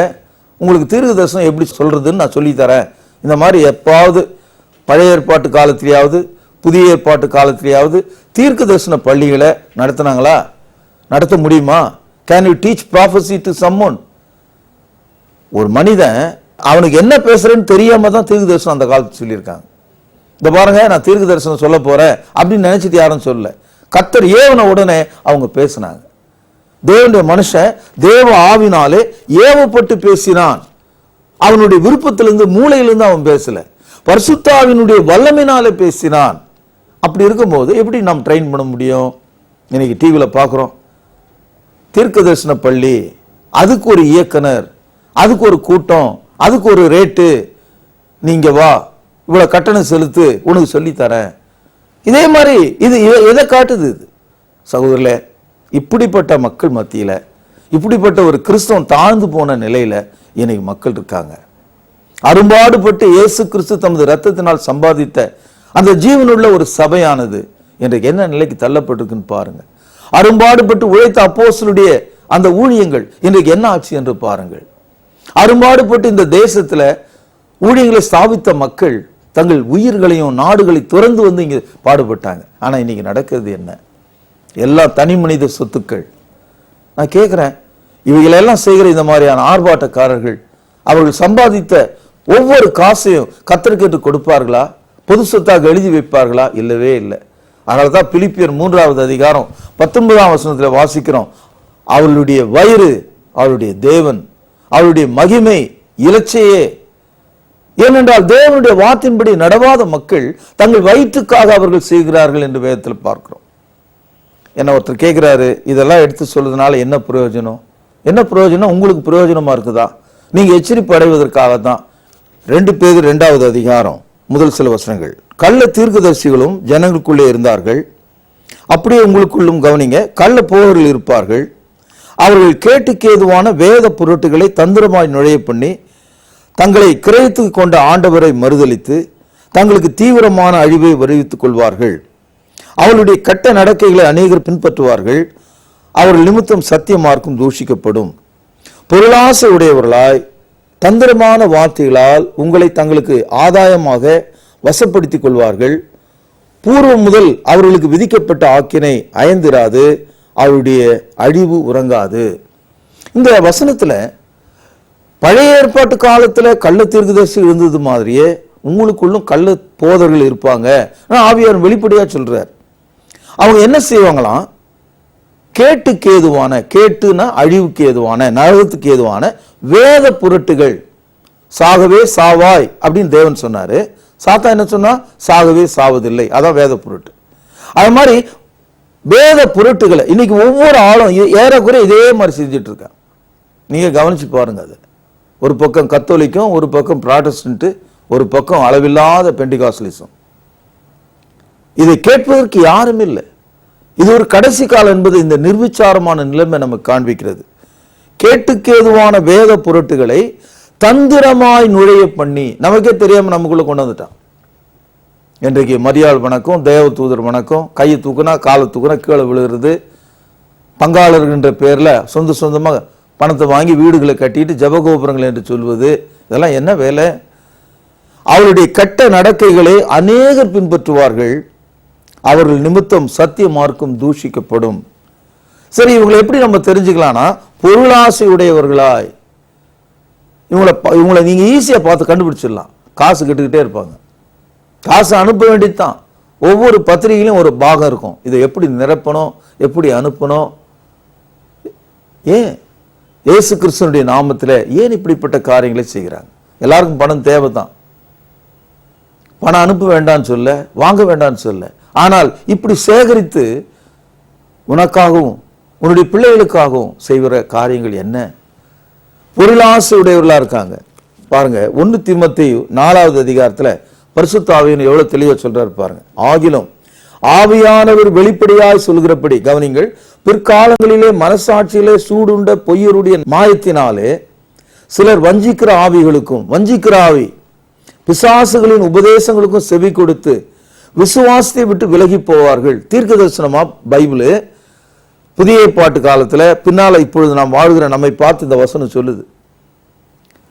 S1: உங்களுக்கு தீர்க்க தரிசனம் எப்படி சொல்றதுன்னு நான் சொல்லி தரேன். இந்த மாதிரி எப்பாவது பழைய ஏற்பாட்டு காலத்திலேயாவது புதிய ஏற்பாட்டு காலத்திலேயாவது தீர்க்க தரிசன பள்ளிகளை நடத்தினாங்களா? நடத்த முடியுமா? Can you teach prophecy to சம்மோன்? ஒரு மனிதன் அவனுக்கு என்ன பேசுறேன்னு தெரியாம தான் தீர்க்க தரிசனம் அந்த காலத்தில் சொல்லியிருக்காங்க. இந்த பாருங்க, நான் தீர்க்க தரிசனம் சொல்ல போறேன் அப்படின்னு நினைச்சிட்டு யாரும் சொல்ல. கர்த்தர் ஏவன உடனே அவங்க பேசினாங்க. தேவனுடைய மனுஷன் தேவ ஆவினாலே ஏவப்பட்டு பேசினான். அவனுடைய விருப்பத்திலிருந்து மூளையிலிருந்து அவன் பேசல, பரிசுத்தாவினுடைய வல்லமையினாலே பேசினான். அப்படி இருக்கும்போது எப்படி நாம் ட்ரெயின் பண்ண முடியும்? இன்னைக்கு டிவியில பார்க்கிறோம், தீர்க்க தரிசன பள்ளி, அதுக்கு ஒரு இயக்குனர், அதுக்கு ஒரு கூட்டம், அதுக்கு ஒரு ரேட்டு, நீங்க வா இவ்வளவு கட்டணம் செலுத்து உனக்கு சொல்லி தரேன். இதே மாதிரி இது எதை காட்டுது? இது சகோதரர்களே, இப்படிப்பட்ட மக்கள் மத்தியில இப்படிப்பட்ட ஒரு கிறிஸ்தவம் தாழ்ந்து போன நிலையில இன்னைக்கு மக்கள் இருக்காங்க. அரும்பாடுபட்டு இயேசு கிறிஸ்து தமது இரத்தத்தினால் சம்பாதித்த அந்த ஜீவனுள்ள ஒரு சபையானது இன்றைக்கு என்ன நிலைக்கு தள்ளப்பட்டிருக்குன்னு பாருங்க. அரும்பாடுபட்டு உழைத்த அப்போஸ்தலருடைய அந்த ஊழியங்கள் இன்றைக்கு என்ன ஆச்சு என்று பாருங்கள். அரும்பாடுபட்டு இந்த தேசத்துல ஊழியங்களை ஸ்தாபித்த மக்கள் தங்கள் உயிர்களையும் நாடுகளை துறந்து இங்க பாடுபட்டாங்க. ஆனா இன்னைக்கு நடக்கிறது என்ன? எல்லா தனி மனித சொத்துக்கள். நான் கேட்கிறேன், இவைகளெல்லாம் செய்கிற இந்த மாதிரியான ஆர்ப்பாட்டக்காரர்கள் அவர்கள் சம்பாதித்த ஒவ்வொரு காசையும் கர்த்தருக்கு என்று கொடுப்பார்களா? பொது சொத்தாக எழுதி வைப்பார்களா? இல்லவே இல்லை. அதனாலதான் பிலிப்பியர் 3வது அதிகாரம் 19ஆம் வசனத்தில் வாசிக்கிறோம், அவளுடைய வயிறு அவளுடைய தேவன், அவளுடைய மகிமை இலச்சையே. ஏனென்றால் தேவனுடைய வார்த்தையின்படி நடவாத மக்கள் தங்கள் வயிற்றுக்காக அவர்கள் செய்கிறார்கள் என்று வேதத்தில் பார்க்கிறோம். என்ன ஒருத்தர் கேட்கிறாரு, இதெல்லாம் எடுத்து சொல்றதுனால என்ன பிரயோஜனம்? என்ன பிரயோஜனம்? உங்களுக்கு பிரயோஜனமா இருக்குதா? நீங்க எச்சரிப்பு அடைவதற்காக தான். 2 பேதுரு 2வது அதிகாரம் முதல் சில வசனங்கள். கள்ள தீர்க்கதரிசிகளும் ஜனங்களுக்குள்ளே இருந்தார்கள், அப்படியே உங்களுக்குள்ளும் கவனிங்க. கள்ள போகர்கள் இருப்பார்கள், அவர்கள் கேட்டுக்கு ஏதுவான வேத பொருட்டுகளை தந்திரமாய் நுழைய பண்ணி தங்களை கிரயத்துக்கு கொண்ட ஆண்டவரை மறுதலித்து தங்களுக்கு தீவிரமான அழிவை வருவித்துக் கொள்வார்கள். அவர்களுடைய கட்ட நடக்கைகளை அநேகர் பின்பற்றுவார்கள், அவர்கள் நிமித்தம் சத்திய மார்க்கம் தூஷிக்கப்படும். பொருளாசை உடையவர்களாய் தந்திரமான வார்த்தைகளால் உங்களை தங்களுக்கு ஆதாயமாக வசப்படுத்திக் கொள்வார்கள். பூர்வம் முதல் அவர்களுக்கு விதிக்கப்பட்ட ஆக்கினை அயந்திராது, அவருடைய அழிவு உறங்காது. இந்த வசனத்துல பழைய ஏற்பாட்டு காலத்துல கள்ள தீர்க்கதரிசி இருந்தது மாதிரியே உங்களுக்குள்ளும் கள்ள போதர்கள் இருப்பாங்க. ஆவியார் வெளிப்படையா சொல்றார். அவங்க என்ன செய்வாங்களாம்? கேட்டுக்கு ஏதுவான, கேட்டுனா அழிவுக்கு ஏதுவான, நரகத்துக்கு ஏதுவான வேத புரட்டுகள், சாகவே சாவாய் அப்படின்னு தேவன் சொன்னாரு. சாத்தா என்ன சொன்னா? சாகவே சாவதில்லை. அதான் வேத புரட்டு. அது மாதிரி வேத புரட்டுகளை இன்னைக்கு ஒவ்வொரு ஆளும் ஏறக்குறைய இதே மாதிரி செஞ்சுட்டு இருக்காங்க. நீங்க கவனிச்சு பாருங்க. அது ஒரு பக்கம் கத்தோலிக்கும், ஒரு பக்கம் ப்ராட்டஸ்டன்ட், ஒரு பக்கம் அளவில்லாத பெண்டிகாஸ்லிசம். இதை கேட்பதற்கு யாரும் இல்லை. இது ஒரு கடைசி காலம் என்பது இந்த நிர்விச்சாரமான நிலைமை நமக்கு காண்பிக்கிறது. கேட்டுக்கு ஏதுவான வேத புரட்டுகளை தந்திரமாய் நுழைய பண்ணி நமக்கே தெரியாம நமக்குள்ள கொண்டு வந்துட்டான். இன்றைக்கு மரியாள் வணக்கம், தேவ தூதர் வணக்கம், கையை தூக்குனா காலை தூக்குனா கீழே விழுகிறது, பங்காளர்கள் என்ற பேர்ல சொந்தமா பணத்தை வாங்கி வீடுகளை கட்டிட்டு ஜபகோபுரங்கள் என்று சொல்வது, இதெல்லாம் என்ன வேலை? அவருடைய கெட்ட நடக்கைகளை அநேகர் பின்பற்றுவார்கள். அவர்கள் நிமித்தம் சத்திய மார்க்கம் தூஷிக்கப்படும். சரி, இவங்களை எப்படி நம்ம தெரிஞ்சுக்கலாம்னா, பொருளாசை உடையவர்களாய் இவங்களை நீங்க ஈஸியா பார்த்து கண்டுபிடிச்சிடலாம். காசு கட்டுக்கிட்டே இருப்பாங்க. காசு அனுப்ப வேண்டியதுதான். ஒவ்வொரு பத்திரிகையிலும் ஒரு பாகம் இருக்கும். இதை எப்படி நிரப்பணும், எப்படி அனுப்பணும். ஏன் இயேசு கிறிஸ்துவினுடைய நாமத்தில் ஏன் இப்படிப்பட்ட காரியங்களை செய்கிறாங்க? எல்லாருக்கும் பணம் தேவைதான். பணம் அனுப்ப வேண்டாம்னு சொல்ல, வாங்க வேண்டாம்னு சொல்ல. ஆனால் இப்படி சேகரித்து உனக்காகவும் உன்னுடைய பிள்ளைகளுக்காகவும் செய்கிற காரியங்கள் என்ன? பொருளாசை உடையவர்களா இருக்காங்க. பாருங்க, 1 தீமோத்தேயு 4வது அதிகாரத்துல பரிசுத்த ஆவியானவர் எவ்வளவு தெளிவா சொல்றாரு பாருங்க. ஆகிலும் ஆவியானவர் வெளிப்படையாய் சொல்கிறபடி கவனிங்கள், பிற்காலங்களிலே மனசாட்சியிலே சூடுண்ட பொய்யருடைய மாயத்தினாலே சிலர் வஞ்சிக்கிற ஆவிகளுக்கும், வஞ்சிக்கிற ஆவி பிசாசுகளின் உபதேசங்களுக்கும் செவி கொடுத்து விசுவாசத்தை விட்டு விலகி போவார்கள். தீர்க்க தரிசனமா பைபிள் புதிய ஏற்பாட்டு காலத்துல பின்னால இப்பொழுது நாம் வாழ்கிற நம்மை பார்த்து இந்த வசனம் சொல்லுது.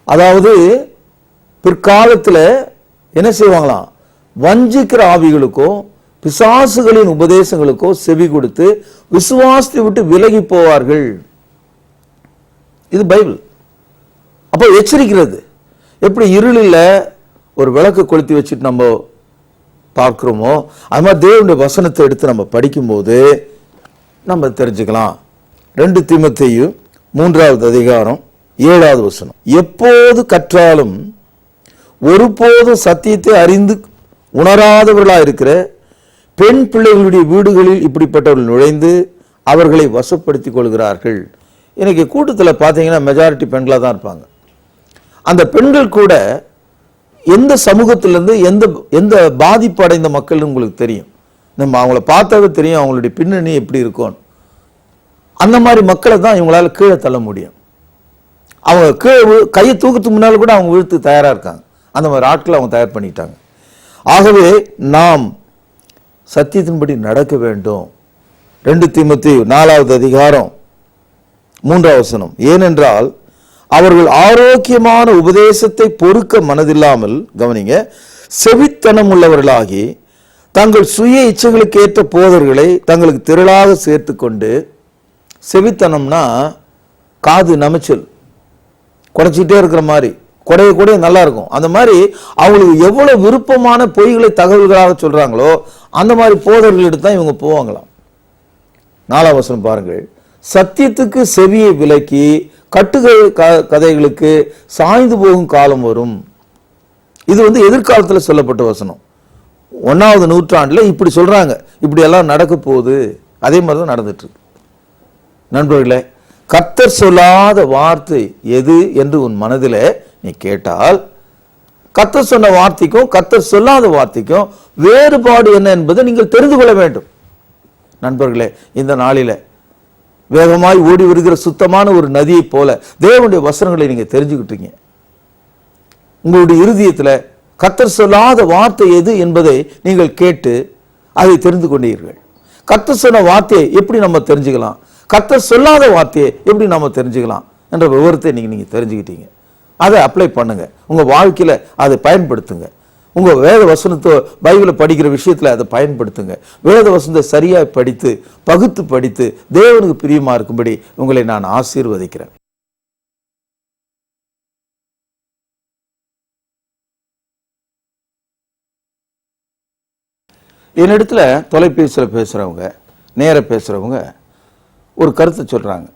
S1: அதாவது பிற்காலத்துல என்ன செய்வாங்களாம்? வஞ்சிக்கிற ஆவிகளுக்கோ பிசாசுகளின் உபதேசங்களுக்கோ செவி கொடுத்து விசுவாசத்தை விட்டு விலகி போவார்கள். இது பைபிள். அப்போ எச்சரிக்கிறது. எப்படி இருளில் ஒரு விளக்கு கொளுத்தி வச்சுட்டு நம்ம பார்க்கிறோமோ, அது மாதிரி தேவனுடைய வசனத்தை எடுத்து நம்ம படிக்கும்போது நம்ம தெரிஞ்சுக்கலாம். 2 தீமோத்தேயு 3வது அதிகாரம் 7வது வசனம், எப்போது கற்றாலும் ஒருபோதும் சத்தியத்தை அறிந்து உணராதவர்களாக இருக்கிற பெண் பிள்ளைகளுடைய வீடுகளில் இப்படிப்பட்டவர்கள் நுழைந்து அவர்களை வசப்படுத்திக் கொள்கிறார்கள். இன்னைக்கு கூட்டத்தில் பார்த்தீங்கன்னா மெஜாரிட்டி பெண்களாக தான் இருப்பாங்க. அந்த பெண்கள் கூட எந்த சமூகத்திலிருந்து எந்த பாதிப்பு அடைந்த மக்கள் உங்களுக்கு தெரியும். நம்ம அவங்கள பார்த்தாவே தெரியும் அவங்களுடைய பின்னணி எப்படி இருக்கும். அந்த மாதிரி மக்களை தான் இவங்களால கீழே தள்ள முடியும். அவங்க கீழே கையை தூக்கத்துக்கு முன்னால் கூட அவங்க விழுத்து தயாராக இருக்காங்க. அந்த மாதிரி ஆட்களை அவங்க தயார் பண்ணிட்டாங்க. ஆகவே நாம் சத்தியத்தின்படி நடக்க வேண்டும். 2 தீமோத்தேயு 4வது அதிகாரம் 3வது வசனம், ஏனென்றால் அவர்கள் ஆரோக்கியமான உபதேசத்தை பொறுக்க மனதில்லாமல், கவனிங்க, செவித்தனம் உள்ளவர்களாகி தங்கள் சுய இச்சைகளுக்கு ஏற்ற போதர்களை தங்களுக்கு திரளாக சேர்த்து கொண்டு, செவித்தனம்னா காது நமைச்சல், குறைச்சிட்டே இருக்கிற மாதிரி, குடைய நல்லா இருக்கும். அந்த மாதிரி அவங்களுக்கு எவ்வளவு விருப்பமான பொய்களை தகவல்களாக சொல்றாங்களோ அந்த மாதிரி போதர்களிடம் தான் இவங்க போவாங்களாம். 4வது வசனம் பாருங்கள், சத்தியத்துக்கு செவியை விலக்கி கட்டுக்கதைகளுக்கு சாய்ந்து போகும் காலம் வரும். இது எதிர்காலத்தில் சொல்லப்பட்ட வசனம். 1வது நூற்றாண்டுல இப்படி சொல்றாங்க. இப்படி எல்லாம் நடக்க போகுது. அதே மாதிரி தான் நடந்துட்டு இருக்கு. நண்பர்களே, கர்த்தர் சொல்லாத வார்த்தை எது என்று உன் மனதில் நீ கேட்டால், கர்த்தர் சொன்ன வார்த்தைக்கும் கர்த்தர் சொல்லாத வார்த்தைக்கும் வேறுபாடு என்ன என்பதை நீங்கள் தெரிந்து கொள்ள வேண்டும். நண்பர்களே, இந்த நாளில வேகமாய் ஓடி வருகிற சுத்தமான ஒரு நதியை போல தேவனுடைய வசனங்களை நீங்க தெரிஞ்சுக்கிட்டீங்க. உங்களுடைய இருதயத்தில் கர்த்தர் சொல்லாத வார்த்தை எது என்பதை நீங்கள் கேட்டு அதை தெரிந்து கொண்டீர்கள். கர்த்தர் சொன்ன வார்த்தையை எப்படி நம்ம தெரிஞ்சுக்கலாம்? கர்த்தர் சொல்லாத வார்த்தையை எப்படி நம்ம தெரிஞ்சுக்கலாம்? என்ற விவரத்தை நீங்க தெரிஞ்சுக்கிட்டீங்க. அதை அப்ளை பண்ணுங்க, உங்க வாழ்க்கையில அதை பயன்படுத்துங்க. உங்க வேத வசனத்தை பைபிளை படிக்கிற விஷயத்துல அதை பயன்படுத்துங்க. வேத வசனத்தை சரியா படித்து பகுத்து படித்து தேவனுக்கு பிரியமா இருக்கும்படி உங்களை நான் ஆசீர்வதிக்கிறேன். என்னிடத்துல தொலைபேசியில் பேசுறவங்க, நேர பேசுறவங்க ஒரு கருத்தை சொல்றாங்க.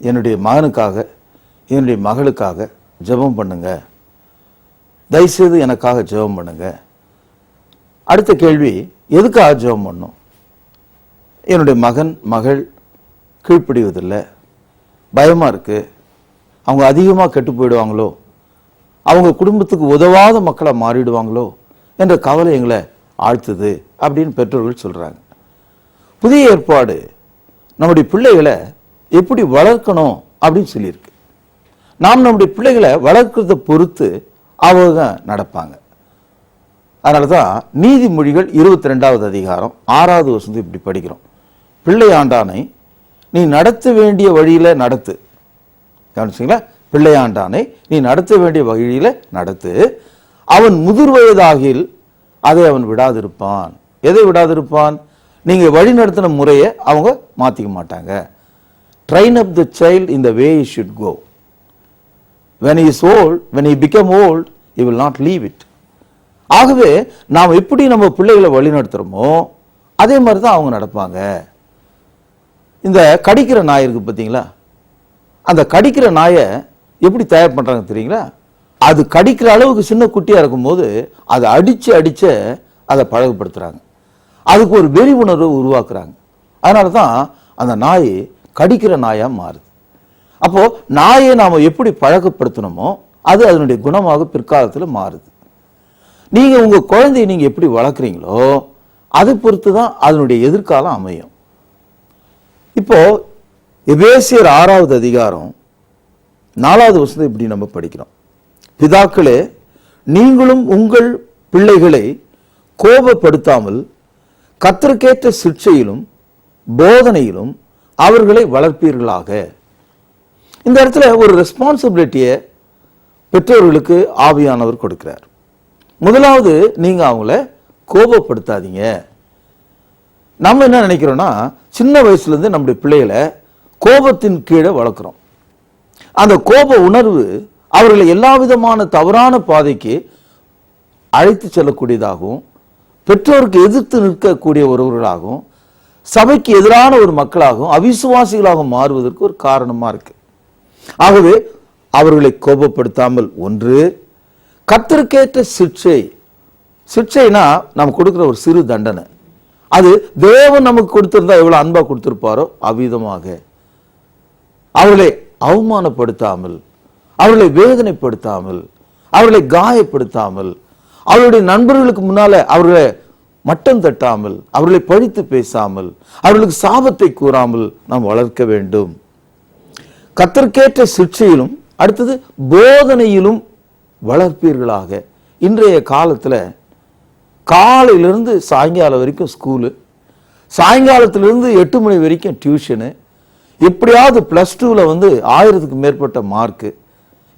S1: என்னுடைய மகனுக்காக, என்னுடைய மகளுக்காக ஜெபம் பண்ணுங்க, தயவுசெய்து எனக்காக ஜெபம் பண்ணுங்க. அடுத்த கேள்வி, எதுக்காக ஜெபம் பண்ணும்? என்னுடைய மகன் மகள் கீழ்ப்படிவதில்லை, பயமா இருக்கு, அவங்க அதிகமாக கெட்டு போயிடுவாங்களோ, அவங்க குடும்பத்துக்கு உதவாத மக்களை மாறிடுவாங்களோ என்ற கவலை எங்களை ஆழ்த்துது அப்படின்னு பெற்றோர்கள் சொல்றாங்க. புதிய ஏற்பாடு நம்முடைய பிள்ளைகளை எப்படி வளர்க்கணும் அப்படின்னு சொல்லியிருக்கு. நாம் நம்முடைய பிள்ளைகளை வளர்க்கிறத பொறுத்து அவங்க நடப்பாங்க. அதனாலதான் நீதிமொழிகள் 22வது அதிகாரம் 6வது வசனம் இப்படி படிக்கிறோம். பிள்ளையாண்டானை நீ நடத்த வேண்டிய வழியில நடத்து. கவனிச்சீங்களா? பிள்ளையாண்டானை நீ நடத்த வேண்டிய வழியில நடத்து, அவன் முதிர் வயதாகில் அதை அவன் விடாதிருப்பான். எதை விடாதிருப்பான்? நீங்க வழி நடத்தின முறையை அவங்க மாத்திக்க மாட்டாங்க. Train up the child in the way he should go. When he is old, when he become old, he will not leave it. ஆகவே நாம் எப்படி நம்ம பிள்ளைகளை வழி நடத்துறோமோ அதே மாதிரி தான் அவங்க நடப்பாங்க. இந்த கடிக்கிற நாய் இருக்கு பார்த்தீங்களா? அந்த கடிக்கிற நாயை எப்படி தயார் பண்றாங்க தெரியுங்களா? அது கடிக்கிற அளவுக்கு சின்ன குட்டியா இருக்கும்போது அதை அடிச்சு அதை பழகப்படுத்துறாங்க. அதுக்கு ஒரு வெறி உணர்வு உருவாக்குறாங்க. அதனால தான் அந்த நாய் கடிக்கிற நாயா மாறுது. அப்போ நாயை நாம எப்படி பழக்கப்படுத்தணுமோ அது அதனுடைய குணமாக பிற்காலத்தில் மாறுது. நீங்க உங்க குழந்தையை நீங்க எப்படி வளர்க்குறீங்களோ அதை பொறுத்து தான் அதனுடைய எதிர்காலம் அமையும். இப்போ எபேசியர் 6வது அதிகாரம் 4வது வசனத்தை இப்படி நம்ம படிக்கிறோம். பிதாக்களே, நீங்களும் உங்கள் பிள்ளைகளை கோபப்படுத்தாமல் கர்த்தருக்கேற்ற சிட்சையிலும் போதனையிலும் அவர்களை வளர்ப்பீர்களாக. இந்த இடத்துல ஒரு ரெஸ்பான்சிபிலிட்டியை பெற்றோர்களுக்கு ஆவியானவர் கொடுக்கிறார். முதலாவது, நீங்க அவங்கள கோபப்படுத்தாதீங்க. நம்ம என்ன நினைக்கிறோம்னா, சின்ன வயசுல இருந்து நம்முடைய பிள்ளைகளை கோபத்தின் கீழே வளர்க்கிறோம். அந்த கோப உணர்வு அவர்களை எல்லா விதமான தவறான பாதைக்கு அழைத்து செல்லக்கூடியதாகவும், பெற்றோருக்கு எதிர்த்து நிற்கக்கூடிய ஒருவர்களாகவும், சபைக்கு எதிரான ஒரு மக்களாகவும், அவிசுவாசிகளாக மாறுவதற்கு ஒரு காரணமா இருக்கு. ஆகவே அவர்களை கோபப்படுத்தாமல், ஒன்று, கர்த்தருக்கேற்ற சிட்சை. சிட்சைனா நம்ம கொடுக்கிற ஒரு சிறு தண்டனை. அது தேவன் நமக்கு கொடுத்திருந்தா எவ்வளவு அன்பா கொடுத்திருப்பாரோ அவ்விதமாக. அவர்களை அவமானப்படுத்தாமல், அவர்களை வேதனைப்படுத்தாமல், அவர்களை காயப்படுத்தாமல், அவருடைய நண்பர்களுக்கு முன்னால அவர்களை மட்டம் தட்டாமல், அவர்களை பழித்து பேசாமல், அவர்களுக்கு சாபத்தை கூறாமல் நாம் வளர்க்க வேண்டும். கர்த்தருக்கேற்ற சிட்சையிலும், அடுத்தது போதனையிலும் வளர்ப்பீர்களாக. இன்றைய காலத்துல காலையிலிருந்து சாயங்காலம் வரைக்கும் ஸ்கூலு, சாயங்காலத்திலிருந்து 8 மணி வரைக்கும் டியூஷனு, எப்படியாவது +2ல 1000க்கு மேற்பட்ட மார்க்கு,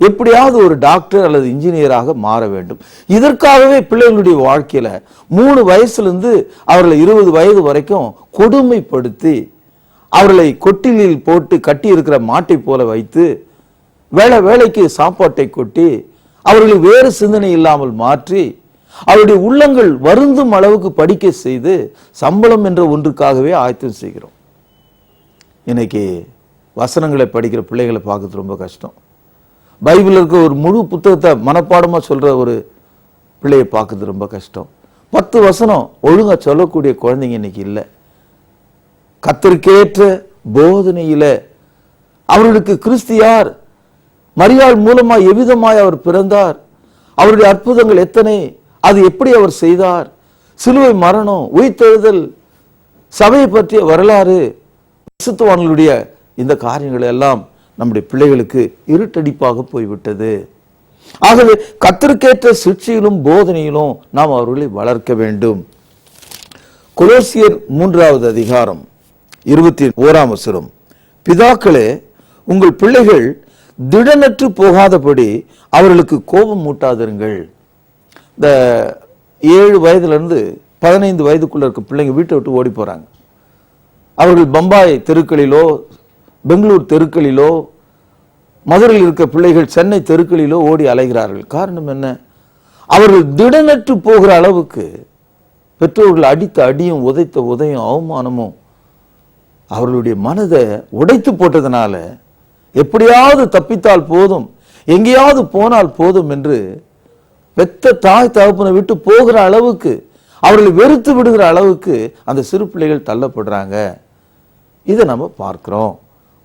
S1: எப்படியாவது ஒரு டாக்டர் அல்லது இன்ஜினியராக மாற வேண்டும். இதற்காகவே பிள்ளைகளுடைய வாழ்க்கையில 3 வயசுலேருந்து அவர்களை 20 வயது வரைக்கும் கொடுமைப்படுத்தி, அவர்களை கொட்டிலில் போட்டு கட்டி இருக்கிற மாட்டை போல வைத்து, வேளைக்கு சாப்பாட்டை கொட்டி, அவர்களை வேறு சிந்தனை இல்லாமல் மாற்றி, அவருடைய உள்ளங்கள் வருந்தும் அளவுக்கு படிக்க செய்து சம்பளம் என்ற ஒன்றுக்காகவே ஆயத்தம் செய்கிறோம். இன்னைக்கு வசனங்களை படிக்கிற பிள்ளைகளை பார்க்கறது ரொம்ப கஷ்டம். பைபிள் இருக்க ஒரு முழு புத்தகத்தை மனப்பாடமா சொல்ற ஒரு பிள்ளையை பார்க்கறது ரொம்ப கஷ்டம். 10 வசனம் ஒழுங்கா சொல்லக்கூடிய குழந்தைங்க இன்னைக்கு இல்லை. கர்த்தருக்கேற்ற போதனையில அவர்களுக்கு கிறிஸ்து யார், மரியாள் மூலமா எவ்விதமாய் அவர் பிறந்தார், அவருடைய அற்புதங்கள் எத்தனை, அது எப்படி அவர் செய்தார், சிலுவை மரணம், உயிர்த்தெழுதல், சபையை பற்றிய வரலாறு, பரிசுத்தவான்களுடைய இந்த காரியங்கள் எல்லாம் நம்முடைய பிள்ளைகளுக்கு இருட்டடிப்பாக போய்விட்டது. ஆகவே கர்த்தருக்கேற்ற சிட்சையிலும் போதனையிலும் நாம் அவர்களை வளர்க்க வேண்டும். கொலோசியர் 3வது அதிகாரம் 21ஆம் வசனம், பிதாக்களே, உங்கள் பிள்ளைகள் திடனற்று போகாதபடி அவர்களுக்கு கோபம் மூட்டாதிருங்கள். இந்த 7 வயதிலிருந்து 15 வயதுக்குள்ள இருக்க பிள்ளைங்க வீட்டை விட்டு ஓடி போறாங்க. அவர்கள் பம்பாய் தெருக்களிலோ, பெங்களூர் தெருக்களிலோ, மதுரையில் இருக்க பிள்ளைகள் சென்னை தெருக்களிலோ ஓடி அலைகிறார்கள். காரணம் என்ன? அவர்கள் திடனற்று போகிற அளவுக்கு பெற்றோர்கள் அடித்த அடியும் உதைத்த உதையும் அவமானமும் அவர்களுடைய மனதை உடைத்து போட்டதுனால எப்படியாவது தப்பித்தால் போதும், எங்கேயாவது போனால் போதும் என்று பெத்த தாய் தகப்பனை விட்டு போகிற அளவுக்கு, அவர்களை வெறுத்து விடுகிற அளவுக்கு அந்த சிறு பிள்ளைகள் தள்ளப்படுறாங்க. இதை நம்ம பார்க்கிறோம்.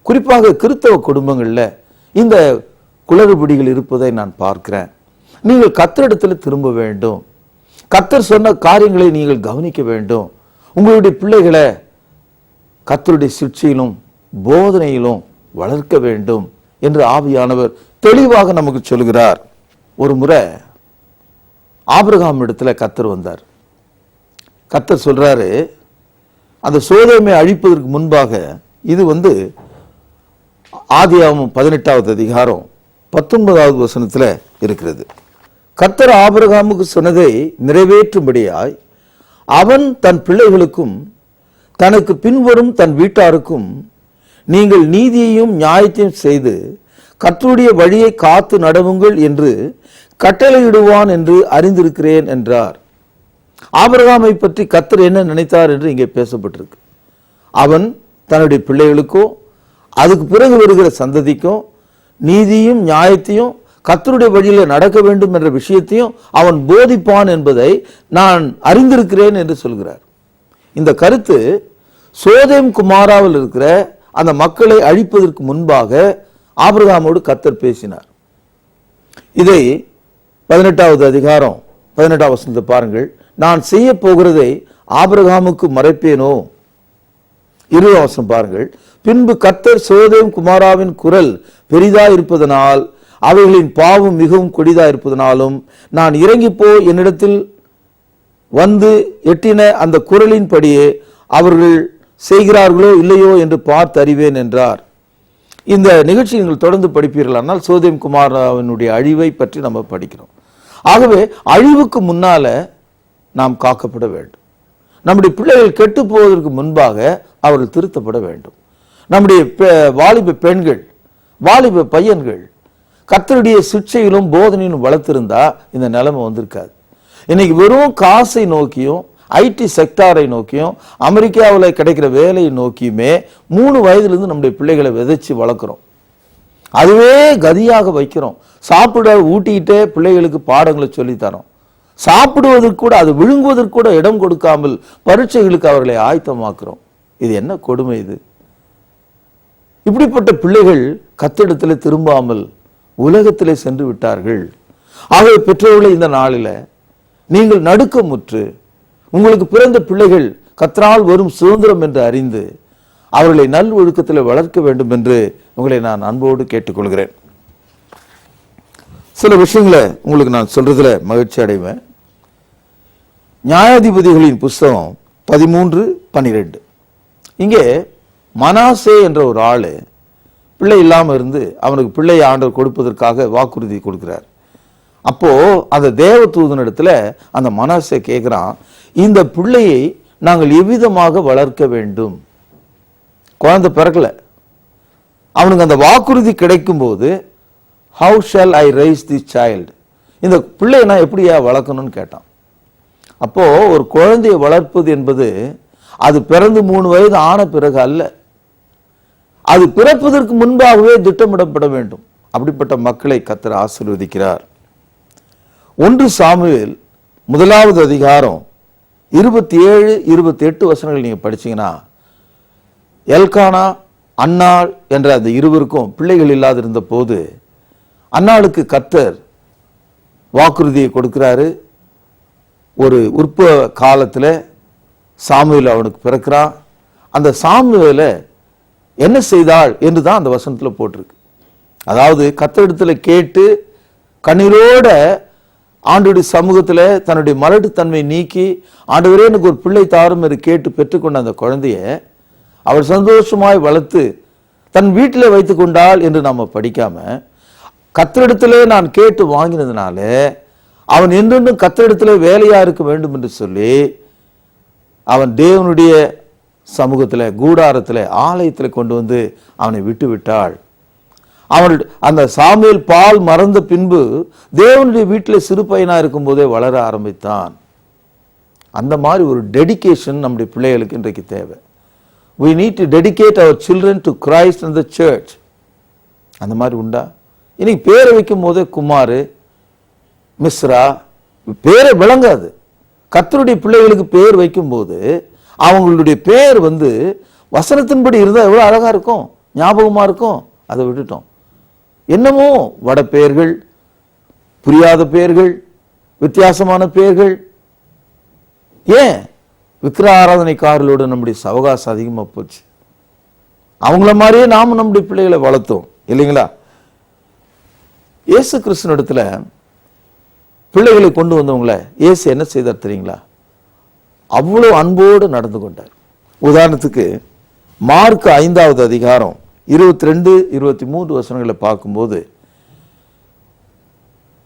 S1: குறிப்பாக கிறிஸ்தவ குடும்பங்களில் இந்த குளறுபடிகள் இருப்பதை நான் பார்க்கிறேன். நீங்கள் கர்த்தரிடத்தில் திரும்ப வேண்டும். கர்த்தர் சொன்ன காரியங்களை நீங்கள் கவனிக்க வேண்டும். உங்களுடைய பிள்ளைகளை கர்த்தருடைய சிட்சையிலும் போதனையிலும் வளர்க்க வேண்டும் என்று ஆவியானவர் தெளிவாக நமக்கு சொல்கிறார். ஒரு முறை ஆபிரகாம் இடத்துல கர்த்தர் வந்தார். கர்த்தர் சொல்றாரு, அந்த சோதோமை அழிப்பதற்கு முன்பாக, இது ஆதியாகமம் 18வது அதிகாரம் 19வது வசனத்தில் இருக்கிறது. கர்த்தர் ஆபிரகாமுக்கு சொன்னதை நிறைவேற்றும்படியாய் அவன் தன் பிள்ளைகளுக்கும் தனக்கு பின்வரும் தன் வீட்டாருக்கும் நீங்கள் நீதியையும் நியாயத்தையும் செய்து கர்த்தருடைய வழியை காத்து நடவுங்கள் என்று கட்டளையிடுவான் என்று அறிந்திருக்கிறேன் என்றார். ஆபிரகாமை பற்றி கர்த்தர் என்ன நினைத்தார் என்று இங்கே பேசப்பட்டிருக்கு. அவன் தன்னுடைய பிள்ளைகளுக்கோ அதுக்கு பிறகு வருகிற சந்ததிக்கும் நீதியும் நியாயத்தையும் கர்த்தருடைய வழியில் நடக்க வேண்டும் என்ற விஷயத்தையும் அவன் போதிப்பான் என்பதை நான் அறிந்திருக்கிறேன் என்று சொல்கிறார். இந்த கருத்து சோதோம் குமாராவில் இருக்கிற அந்த மக்களை அழிப்பதற்கு முன்பாக ஆபிரகாமோடு கர்த்தர் பேசினார். இதை 18வது அதிகாரம் 18வது வசனத்தை பாருங்கள். நான் செய்ய போகிறதை ஆபிரகாமுக்கு மறைப்பேனோ? 20வது வசனம் பாருங்கள். பின்பு கர்த்தர் சோதோம் குமாராவின் குரல் பெரிதா இருப்பதனால் அவைகளின் பாவம் மிகவும் கொடிதா இருப்பதனாலும் நான் இறங்கி போய் என்னிடத்தில் வந்து எட்டின அந்த குரலின் படியே அவர்கள் செய்கிறார்களோ இல்லையோ என்று பார்த்து அறிவேன் என்றார். இந்த நிகழ்ச்சி நீங்கள் தொடர்ந்து படிப்பீர்களானால் சோதோம் குமாராவினுடைய அழிவை பற்றி நம்ம படிக்கிறோம். ஆகவே அழிவுக்கு முன்னால நாம் காக்கப்பட வேண்டும். நம்முடைய பிள்ளைகள் கெட்டு போவதற்கு முன்பாக அவர்கள் திருத்தப்பட வேண்டும். நம்முடைய வாலிப பெண்கள், வாலிப பையன்கள் கர்த்தருடைய சிட்சையிலும் போதனையிலும் வளர்த்திருந்தா இந்த நிலைமை வந்திருக்காது. இன்னைக்கு வெறும் காசை நோக்கியும் ஐடி செக்டாரை நோக்கியும் அமெரிக்காவில் கிடைக்கிற வேலையை நோக்கியுமே 3 வயதிலிருந்து நம்முடைய பிள்ளைகளை விதைச்சு வளர்க்குறோம். அதுவே கதியாக வைக்கிறோம். சாப்பிட ஊட்டிக்கிட்டே பிள்ளைகளுக்கு பாடங்களை சொல்லித்தரோம். சாப்பிடுவதற்கு கூட, அது விழுங்குவதற்கு கூட இடம் கொடுக்காமல் பரீட்சைகளுக்கு அவர்களை ஆயத்தமாக்குறோம். இது என்ன கொடுமை இது? இப்படிப்பட்ட பிள்ளைகள் கர்த்தரிடத்தில் திரும்பாமல் உலகத்திலே சென்று விட்டார்கள். ஆகவே பெற்றோர்களை இந்த நாளில் நீங்கள் நடுக்கமுற்று உங்களுக்கு பிறந்த பிள்ளைகள் கர்த்தரால் வரும் சுதந்திரம் என்று அறிந்து அவர்களை நல் ஒழுக்கத்தில் வளர்க்க வேண்டும் என்று உங்களை நான் அன்போடு கேட்டுக்கொள்கிறேன். சில விஷயங்களை உங்களுக்கு நான் சொல்றதுல மகிழ்ச்சி அடைவேன். நியாயாதிபதிகளின் புஸ்தகம் 13:12. இங்கே மனாசே என்ற ஒரு ஆளு பிள்ளை இல்லாமல் இருந்து அவனுக்கு பிள்ளை ஆண்டவர் கொடுப்பதற்காக வாக்குறுதி கொடுக்கிறார். அப்போ அந்த தேவ தூதனிடத்துல அந்த மனாசே கேட்கிறான், இந்த பிள்ளையை நாங்கள் எவ்விதமாக வளர்க்க வேண்டும்? குழந்தை பிறக்கல. அவனுக்கு அந்த வாக்குறுதி கிடைக்கும் போது how shall I raise this child, இந்த பிள்ளையை நான் எப்படியா வளர்க்கணும்னு கேட்டான். அப்போ ஒரு குழந்தையை வளர்ப்பது என்பது அது பிறந்து 3 வயது ஆன பிறகு அல்ல, அது பிறப்பதற்கு முன்பாகவே திட்டமிடப்பட வேண்டும். அப்படிப்பட்ட மக்களை கர்த்தர் ஆசீர்வதிக்கிறார். 1 சாமுவேல் 1வது அதிகாரம் 27-28 வசனங்கள் நீங்க படிச்சீங்கன்னா, எல்கானா அன்னாள் என்ற அந்த இருவருக்கும் பிள்ளைகள் இல்லாதிருந்த போது அன்னாளுக்கு கர்த்தர் வாக்குறுதியை கொடுக்கிறாரு. ஒரு உற்ப காலத்தில் சாமுவேல் அவனுக்கு பிறக்கிறான். அந்த சாமுவேலை என்ன செய்தாள் என்று தான் அந்த வசனத்தில் போட்டிருக்கு. அதாவது கர்த்தரிடத்தில் கேட்டு கண்ணீரோட ஆண்டவருடைய சமூகத்தில் தன்னுடைய மலட்டுத்தன்மை நீக்கி, ஆண்டவரே எனக்கு ஒரு பிள்ளை தாரும் என்று கேட்டு பெற்றுக்கொண்ட அந்த குழந்தைய அவர் சந்தோஷமாய் வளர்த்து தன் வீட்டிலே வைத்துக் கொண்டாள் என்று நாம படிக்காம, கர்த்தரிடத்திலே நான் கேட்டு வாங்கினதுனால அவன் என்றென்றும் கர்த்தரிடத்திலே வேலையா இருக்க வேண்டும் என்று சொல்லி அவன் தேவனுடைய சமூகத்தில், கூடாரத்தில், ஆலயத்தில் கொண்டு வந்து அவனை விட்டு விட்டாள். அவன் அந்த சாமுவேல் பால் மறந்த பின்பு தேவனுடைய வீட்டில் சிறு பையனா இருக்கும் போதே வளர ஆரம்பித்தான். அந்த மாதிரி ஒரு டெடிகேஷன் நம்முடைய பிள்ளைகளுக்கு இன்றைக்கு தேவை. We need to dedicate our children to Christ and the church. அந்த மாதிரி உண்டா? இன்னைக்கு பேரை வைக்கும் போதே குமார், மிஸ்ரா, பேரை விளங்காது. கர்த்தருடைய பிள்ளைகளுக்கு பேர் வைக்கும் போது அவங்களுடைய பேர் வசனத்தின்படி இருந்தால் எவ்வளோ அழகா இருக்கும், ஞாபகமா இருக்கும். அதை விட்டுட்டோம். என்னமோ வட பெயர்கள், புரியாத பெயர்கள், வித்தியாசமான பெயர்கள். ஏன்? விக்கிர ஆராதனைக்காரர்களோடு நம்முடைய சவகாசம் அதிகமாக போச்சு. அவங்கள மாதிரியே நாம நம்முடைய பிள்ளைகளை வளர்த்தோம் இல்லைங்களா? இயேசு கிறிஸ்துவினிடத்துல பிள்ளைகளை கொண்டு வந்தவங்களை இயேசு என்ன செய்தார் தெரியுங்களா? அவ்வளவு அன்போடு நடந்து கொண்டார். உதாரணத்துக்கு மார்க் 5வது அதிகாரம் 22, 23 வசனங்களை பார்க்கும்போது,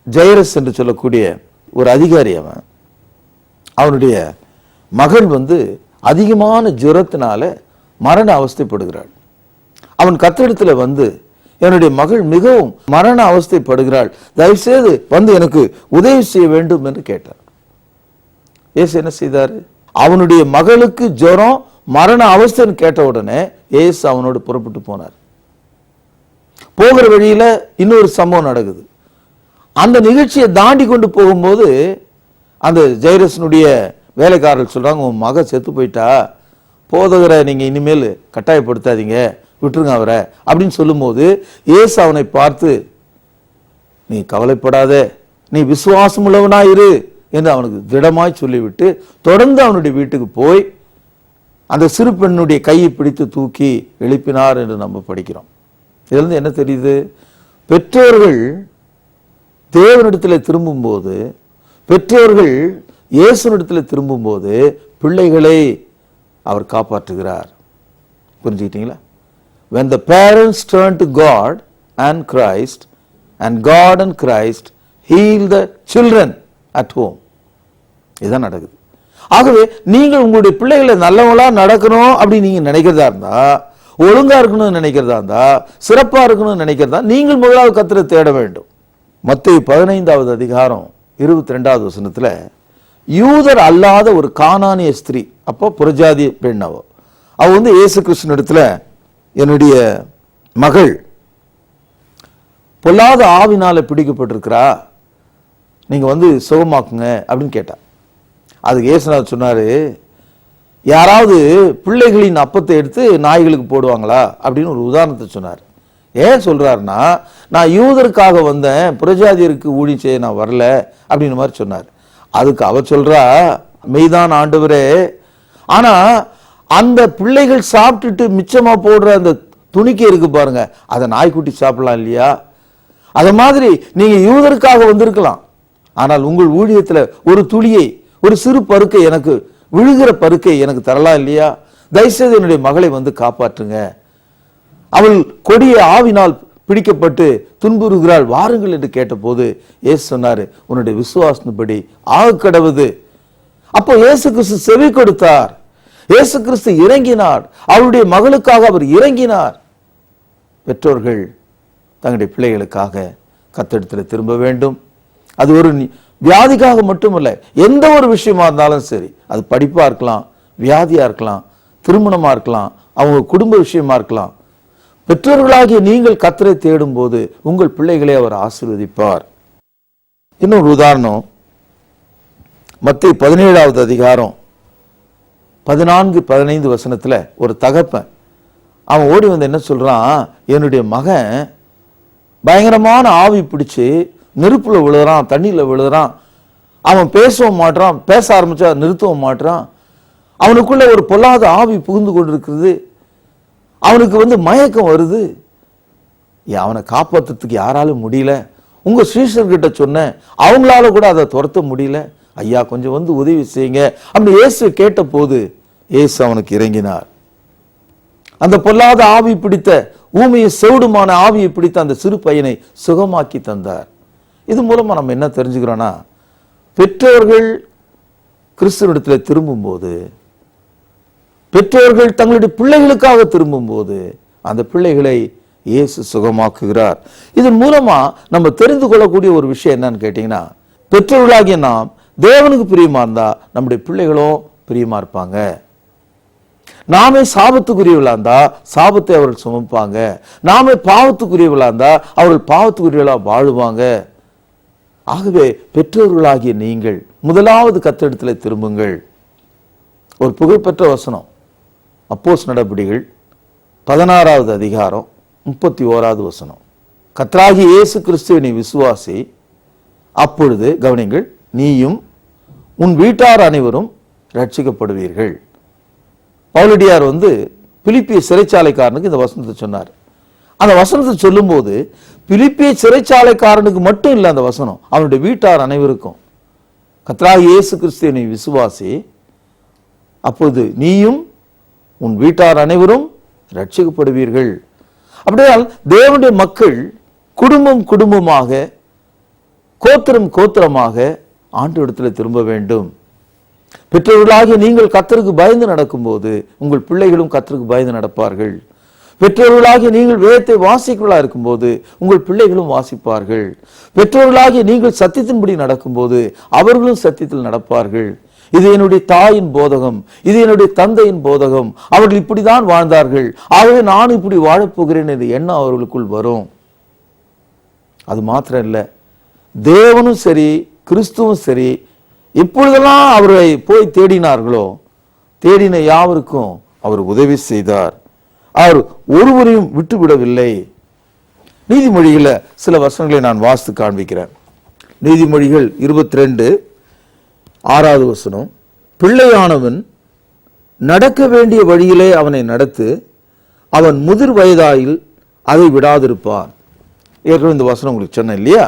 S1: ஜெயரஸ் என்று சொல்லக்கூடிய ஒரு அதிகாரி, அவனுடைய மகள் அதிகமான ஜுரத்தினால மரண அவஸ்தைப்படுகிறாள். அவன் கர்த்தரிடத்தில் என்னுடைய மகள் மிகவும் மரண அவஸ்தைப்படுகிறாள், தயவுசெய்து எனக்கு உதவி செய்ய வேண்டும் என்று கேட்டார். இயேசு என்ன செய்தார்? அவனுடைய மகளுக்கு ஜுரம், மரண அவஸ்தைன்னு கேட்ட உடனே இயேசு அவனோடு புறப்பட்டு போனார். போகிற வழியில இன்னொரு சம்பவம் நடக்குது. அந்த நிகழ்ச்சியை தாண்டி கொண்டு போகும்போது அந்த ஜெயரசனுடைய வேலைக்காரர்கள் சொல்றாங்க, உன் மக செத்து போயிட்டா, போதகரை நீங்க இனிமேல் கட்டாயப்படுத்தாதீங்க, விட்டுருங்க அவரை அப்படின்னு சொல்லும்போது இயேசு அவனை பார்த்து, நீ கவலைப்படாத, நீ விசுவாசம் உள்ளவனா இரு என்று அவனுக்கு திடமாய் சொல்லிவிட்டு தொடர்ந்து அவனுடைய வீட்டுக்கு போய் அந்த சிறு பெண்ணுடைய கையை பிடித்து தூக்கி எழுப்பினார் என்று நம்ம படிக்கிறோம். இதுல என்ன தெரியுது? பெற்றோர்கள் தேவனிடத்தில் திரும்பும்போது, பெற்றோர்கள் இயேசுனிடத்தில் திரும்பும்போது பிள்ளைகளை அவர் காப்பாற்றுகிறார். புரிஞ்சுக்கிட்டீங்களா? When the parents turn to God and Christ, and God and Christ heal the children at home. இதுதான் நடக்குது. ஆகவே நீங்கள் உங்களுடைய பிள்ளைகளை நல்லவங்களா நடக்கணும் அப்படின்னு நீங்க நினைக்கிறதா இருந்தா, ஒழுங்கா இருக்கணும்னு நினைக்கிறதா இருந்தா, சிறப்பா இருக்கணும்னு நினைக்கிறதா, நீங்கள் முதலாவது கர்த்தரை தேட வேண்டும். மத்தேயு 15வது அதிகாரம் 22வது வசனத்துல, யூதர் அல்லாத ஒரு கானானிய ஸ்திரீ, அப்போ புறஜாதி பெண், அவ இயேசு கிறிஸ்துவினிடத்துல, என்னுடைய மகள் பொல்லாத ஆவினால பிடிக்கப்பட்டிருக்கிறா, நீங்க சுகமாக்குங்க அப்படின்னு கேட்டா. அதுக்கு இயேசுநாதர் சொன்னாரு, யாராவது பிள்ளைகளின் அப்பத்தை எடுத்து நாய்களுக்கு போடுவாங்களா அப்படின்னு ஒரு உதாரணத்தை சொன்னார். ஏன் சொல்றாருன்னா, நான் யூதருக்காக வந்தேன், புறஜாதியருக்கு ஊழியம் செய்ய நான் வரல அப்படின்னு மாதிரி சொன்னார். அதுக்கு அவர் சொல்றா, மெய்தான் ஆண்டவரே, ஆனா அந்த பிள்ளைகள் சாப்பிட்டுட்டு மிச்சமா போடுற அந்த துணிக்கை இருக்கு பாருங்க, அதை நாய்க்குட்டி சாப்பிடலாம் இல்லையா? அத மாதிரி நீங்க யூதருக்காக வந்திருக்கலாம், ஆனால் உங்கள் ஊழியத்துல ஒரு துளியை, ஒரு சிறு பருக்கை, எனக்கு விழுகிற பருக்கை எனக்கு தரலாம் இல்லையா? தயவுசெய்து என்னுடைய மகளை காப்பாற்றுங்க, அவள் கொடிய ஆவினால் பிடிக்கப்பட்டு துன்புறுகிறாள், வாருங்கள் என்று கேட்டபோது இயேசு சொன்னாரு, உன்னுடைய விசுவாசத்தின்படி ஆக கடவுது. அப்போ இயேசு கிறிஸ்து செவி கொடுத்தார், இயேசு கிறிஸ்து இறங்கினார், அவருடைய மகளுக்காக அவர் இறங்கினார். பெற்றோர்கள் தங்களுடைய பிள்ளைகளுக்காக கர்த்தரிடத்தில் திரும்ப வேண்டும். அது ஒரு வியாதிக்காக மட்டுமல்ல, எந்த ஒரு விஷயமா இருந்தாலும் சரி, அது படிப்பா இருக்கலாம், வியாதியா இருக்கலாம், திருமணமா இருக்கலாம், அவங்க குடும்ப விஷயமா இருக்கலாம். பெற்றோர்களாகிய நீங்கள் கர்த்தரை தேடும் போது உங்கள் பிள்ளைகளை அவர் ஆசீர்வதிப்பார். இன்னொரு உதாரணம், மத்தேயு 17வது அதிகாரம் 14, 15 வசனத்துல ஒரு தகப்பன் அவன் ஓடி என்ன சொல்றான், என்னுடைய மகன் பயங்கரமான ஆவி பிடிச்சு நெருப்புல விழுறான், தண்ணியில விழுறான், அவன் பேசவும் மாட்டான், பேச ஆரம்பிச்சா நிறுத்தவும் மாட்டான், அவனுக்குள்ள ஒரு பொல்லாத ஆவி புகுந்து கொண்டிருக்கிறது, அவனுக்கு மயக்கம் வருது, அவனை காப்பாற்றுறதுக்கு யாராலும் முடியல, உங்க ஸ்ரீஷர்கிட்ட சொன்னேன், அவங்களால கூட அதை துரத்த முடியல, ஐயா கொஞ்சம் உதவி செய்யுங்க அப்படி இயேசு கேட்ட போது இயேசு அவனுக்கு இறங்கினார். அந்த பொல்லாத ஆவி பிடித்த ஊமையை செவிடுமான ஆவியை பிடித்த அந்த சிறு பையனை சுகமாக்கி தந்தார். இது மூலமா நம்ம என்ன தெரிஞ்சுக்கிறோம்னா, பெற்றோர்கள் கிறிஸ்துவிடத்தில் திரும்பும் போது, பெற்றோர்கள் தங்களுடைய பிள்ளைகளுக்காக திரும்பும் போது அந்த பிள்ளைகளை இயேசு சுகமாக்குகிறார். இதன் மூலமா நம்ம தெரிந்து கொள்ளக்கூடிய ஒரு விஷயம் என்னன்னு கேட்டீங்கன்னா, பெற்றோர்களாகிய நாம் தேவனுக்கு பிரியமா இருந்தா நம்முடைய பிள்ளைகளும் பிரியமா இருப்பாங்க. நாமே சாபத்துக்குரியவர்களா இருந்தா சாபத்தை அவர்கள் சுமப்பாங்க. நாமே பாவத்துக்குரியவர்களா இருந்தா அவர்கள் பாவத்துக்குரியவர்களா வாழுவாங்க. ஆகவே பெற்றோர்களாகிய நீங்கள் முதலாவது கர்த்தரிடத்தில் திரும்புங்கள். ஒரு புகழ்பெற்ற வசனம், அப்போஸ்தலர் நடபடிகள் 16வது அதிகாரம் 31வது வசனம். கர்த்தராகிய இயேசு கிறிஸ்துவை நீ விசுவாசி, அப்பொழுது கவனிங்கள், நீயும் உன் வீட்டார் அனைவரும் ரட்சிக்கப்படுவீர்கள். பவுலடியார் பிலிப்பிய சிறைச்சாலைக்காரனுக்கு இந்த வசனத்தை சொன்னார். அந்த வசனத்தை சொல்லும் போது பிலிப்பிய சிறைச்சாலைக்காரனுக்கு மட்டும் இல்லை அந்த வசனம், அவனுடைய வீட்டார் அனைவருக்கும். கர்த்தராகிய இயேசு கிறிஸ்துவை நீ விசுவாசி, அப்பொழுது நீயும் உன் வீட்டார் அனைவரும் ரட்சிக்கப்படுவீர்கள். அப்படியால் தேவனுடைய மக்கள் குடும்பம் குடும்பமாக, கோத்திரம் கோத்திரமாக ஆண்டவரிடத்தில் திரும்ப வேண்டும். பெற்றோர்களாகிய நீங்கள் கர்த்தருக்கு பயந்து நடக்கும்போது உங்கள் பிள்ளைகளும் கர்த்தருக்கு பயந்து நடப்பார்கள். பெற்றோர்களாகிய நீங்கள் வேதத்தை வாசிக்கிறவர்களா இருக்கும்போது உங்கள் பிள்ளைகளும் வாசிப்பார்கள். பெற்றோர்களாகிய நீங்கள் சத்தியத்தின்படி நடக்கும்போது அவர்களும் சத்தியத்தில் நடப்பார்கள். இது என்னுடைய தாயின் போதகம், இது என்னுடைய தந்தையின் போதகம், அவர்கள் இப்படிதான் வாழ்ந்தார்கள், ஆகவே நான் இப்படி வாழப்போகிறேன் என்று எண்ணம் அவர்களுக்குள் வரும். அது மாத்திரம் இல்லை, தேவனும் சரி கிறிஸ்துவும் சரி எப்பொழுதெல்லாம் அவரை போய் தேடினார்களோ தேடின யாவருக்கும் அவர் உதவி செய்தார். அவர் ஒருவரையும் விட்டுவிடவில்லை. நீதிமொழிகள சில வசனங்களை நான் வாசித்து காண்பிக்கிறேன். நீதிமொழிகள் 22:6வது வசனம், பிள்ளையானவன் நடக்க வேண்டிய வழியிலே அவனை நடத்து, அவன் முதிர் வயதாயில் அதை விடாதிருப்பான். ஏற்கனவே இந்த வசனம் உங்களுக்கு சொன்னேன் இல்லையா?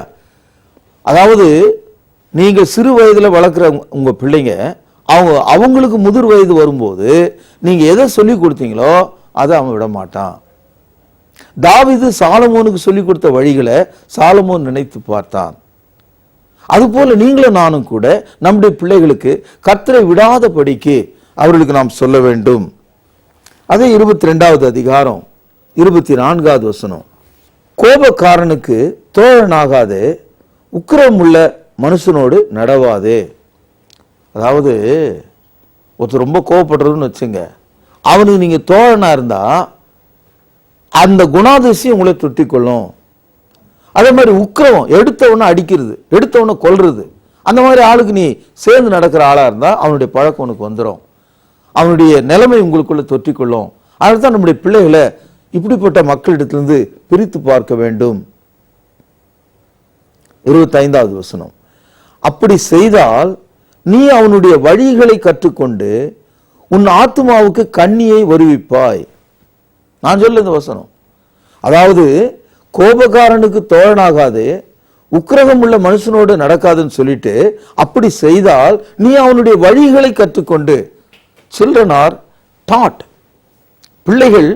S1: அதாவது நீங்க சிறு வயதுல வளர்க்குற உங்க பிள்ளைங்க அவங்களுக்கு முதிர் வயது வரும்போது நீங்க எதை சொல்லி கொடுத்தீங்களோ அதை அவன் விட மாட்டான். தாவீது சாலமோனுக்கு சொல்லி கொடுத்த வழிகளை சாலமோன் நினைத்து பார்த்தான். அதுபோல நீங்களும் நானும் கூட நம்முடைய பிள்ளைகளுக்கு கர்த்தரை விடாதபடிக்கு அவர்களுக்கு நாம் சொல்ல வேண்டும். அதே 22வது அதிகாரம் 24வது வசனம், கோபக்காரனுக்கு தோழனாகாதே, உக்கிரமுள்ள மனுஷனோடு நடவாதே. அதாவது ஒருத்தர் ரொம்ப கோபப்படுறதுன்னு வச்சுங்க, அவனுக்கு நீங்க தோழனா இருந்தா அந்த குணாதிசயம் உங்களை தொட்டிக்கொள்ளும். அதே மாதிரி உக்கிரம், எடுத்தவன அடிக்கிறது, எடுத்தவன கொல்றது, அந்த மாதிரி ஆளுக்கு நீ சேர்ந்து நடக்கிற ஆளா இருந்தா அவனுடைய பழக்கம் உனக்கு வந்துடும், அவனுடைய நிலைமை உங்களுக்குள்ள தொற்றிக்கொள்ளும். அதுதான் நம்முடைய பிள்ளைகளை இப்படிப்பட்ட மக்களிடத்திலிருந்து பிரித்து பார்க்க வேண்டும். 25வது வசனம், அப்படி செய்தால் நீ அவனுடைய வழிகளை கற்றுக்கொண்டு உன் ஆத்துமாவுக்கு கண்ணியை வருவிப்பாய். நான் சொல்ல இந்த வசனம், அதாவது கோபக்காரனுக்கு தோழனாகாதே, உக்கிரகம் உள்ள மனுஷனோடு நடக்காதுன்னு சொல்லிட்டு, அப்படி செய்தால் நீ அவனுடைய வழிகளை கற்றுக்கொண்டு. சில்ட்ரன் ஆர் டாட், பிள்ளைகள்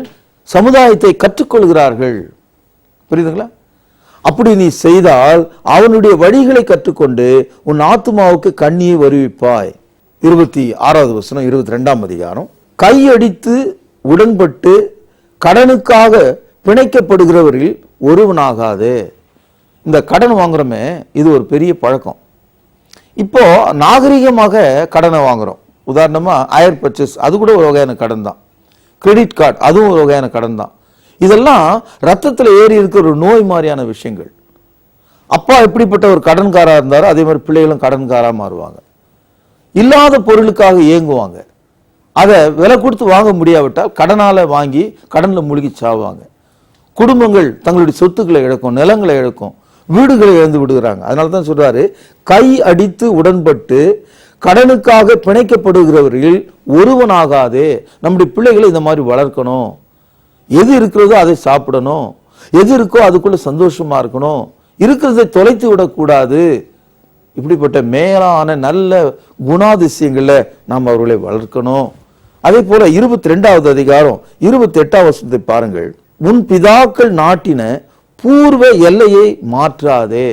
S1: சமுதாயத்தை கற்றுக்கொள்கிறார்கள். புரியுதுங்களா? அப்படி நீ செய்தால் அவனுடைய வழிகளை கற்றுக்கொண்டு உன் ஆத்துமாவுக்கு கண்ணியை வருவிப்பாய். 26வது வசனம் 22ஆம் அதிகாரம், கையடித்து உடன்பட்டு கடனுக்காக பிணைக்கப்படுகிறவர்கள் ஒருவனாகாதே. இந்த கடன் வாங்குறோமே, இது ஒரு பெரிய பழக்கம். இப்போ நாகரிகமாக கடனை வாங்குறோம். உதாரணமா ஹையர் பர்ச்சேஸ், அது கூட ஒரு வகையான கடன் தான். கிரெடிட் கார்டு, அதுவும் ஒரு வகையான கடன் தான். இதெல்லாம் ரத்தத்தில் ஏறி இருக்கிற ஒரு நோய் மாதிரியான விஷயங்கள். அப்பா எப்படிப்பட்ட ஒரு கடன்காரா இருந்தாரோ அதே மாதிரி பிள்ளைகளும் கடன்காரா மாறுவாங்க. இல்லாத பொருளுக்காக ஏங்குவாங்க, அதை விலை கொடுத்து வாங்க முடியாவிட்டால் கடனால வாங்கி கடன்ல மூழ்கி சாவாங்க. குடும்பங்கள் தங்களுடைய சொத்துக்களை இழக்கும், நிலங்களை இழக்கும், வீடுகளை இழந்து விடுகிறாங்க. அதனால தான் சொல்றாரு, கை அடித்து உடன்பட்டு கடனுக்காக பிணைக்கப்படுகிறவர்கள் ஒருவனாகாதே. நம்முடைய பிள்ளைகளை இந்த மாதிரி வளர்க்கணும். எது இருக்கிறதோ அதை சாப்பிடணும், எது இருக்கோ அதுக்குள்ள சந்தோஷமா இருக்கணும், இருக்கிறதை தொலைத்து விடக்கூடாது. இப்படிப்பட்ட மேலான நல்ல குணாதிசயங்களை நாம் அவர்களை வளர்க்கணும். அதே போல 22வது அதிகாரம் 28ஆம் வசனத்தை பாருங்கள். உன் பிதாக்கள் நாட்டின பூர்வ எல்லையை மாற்றாதே.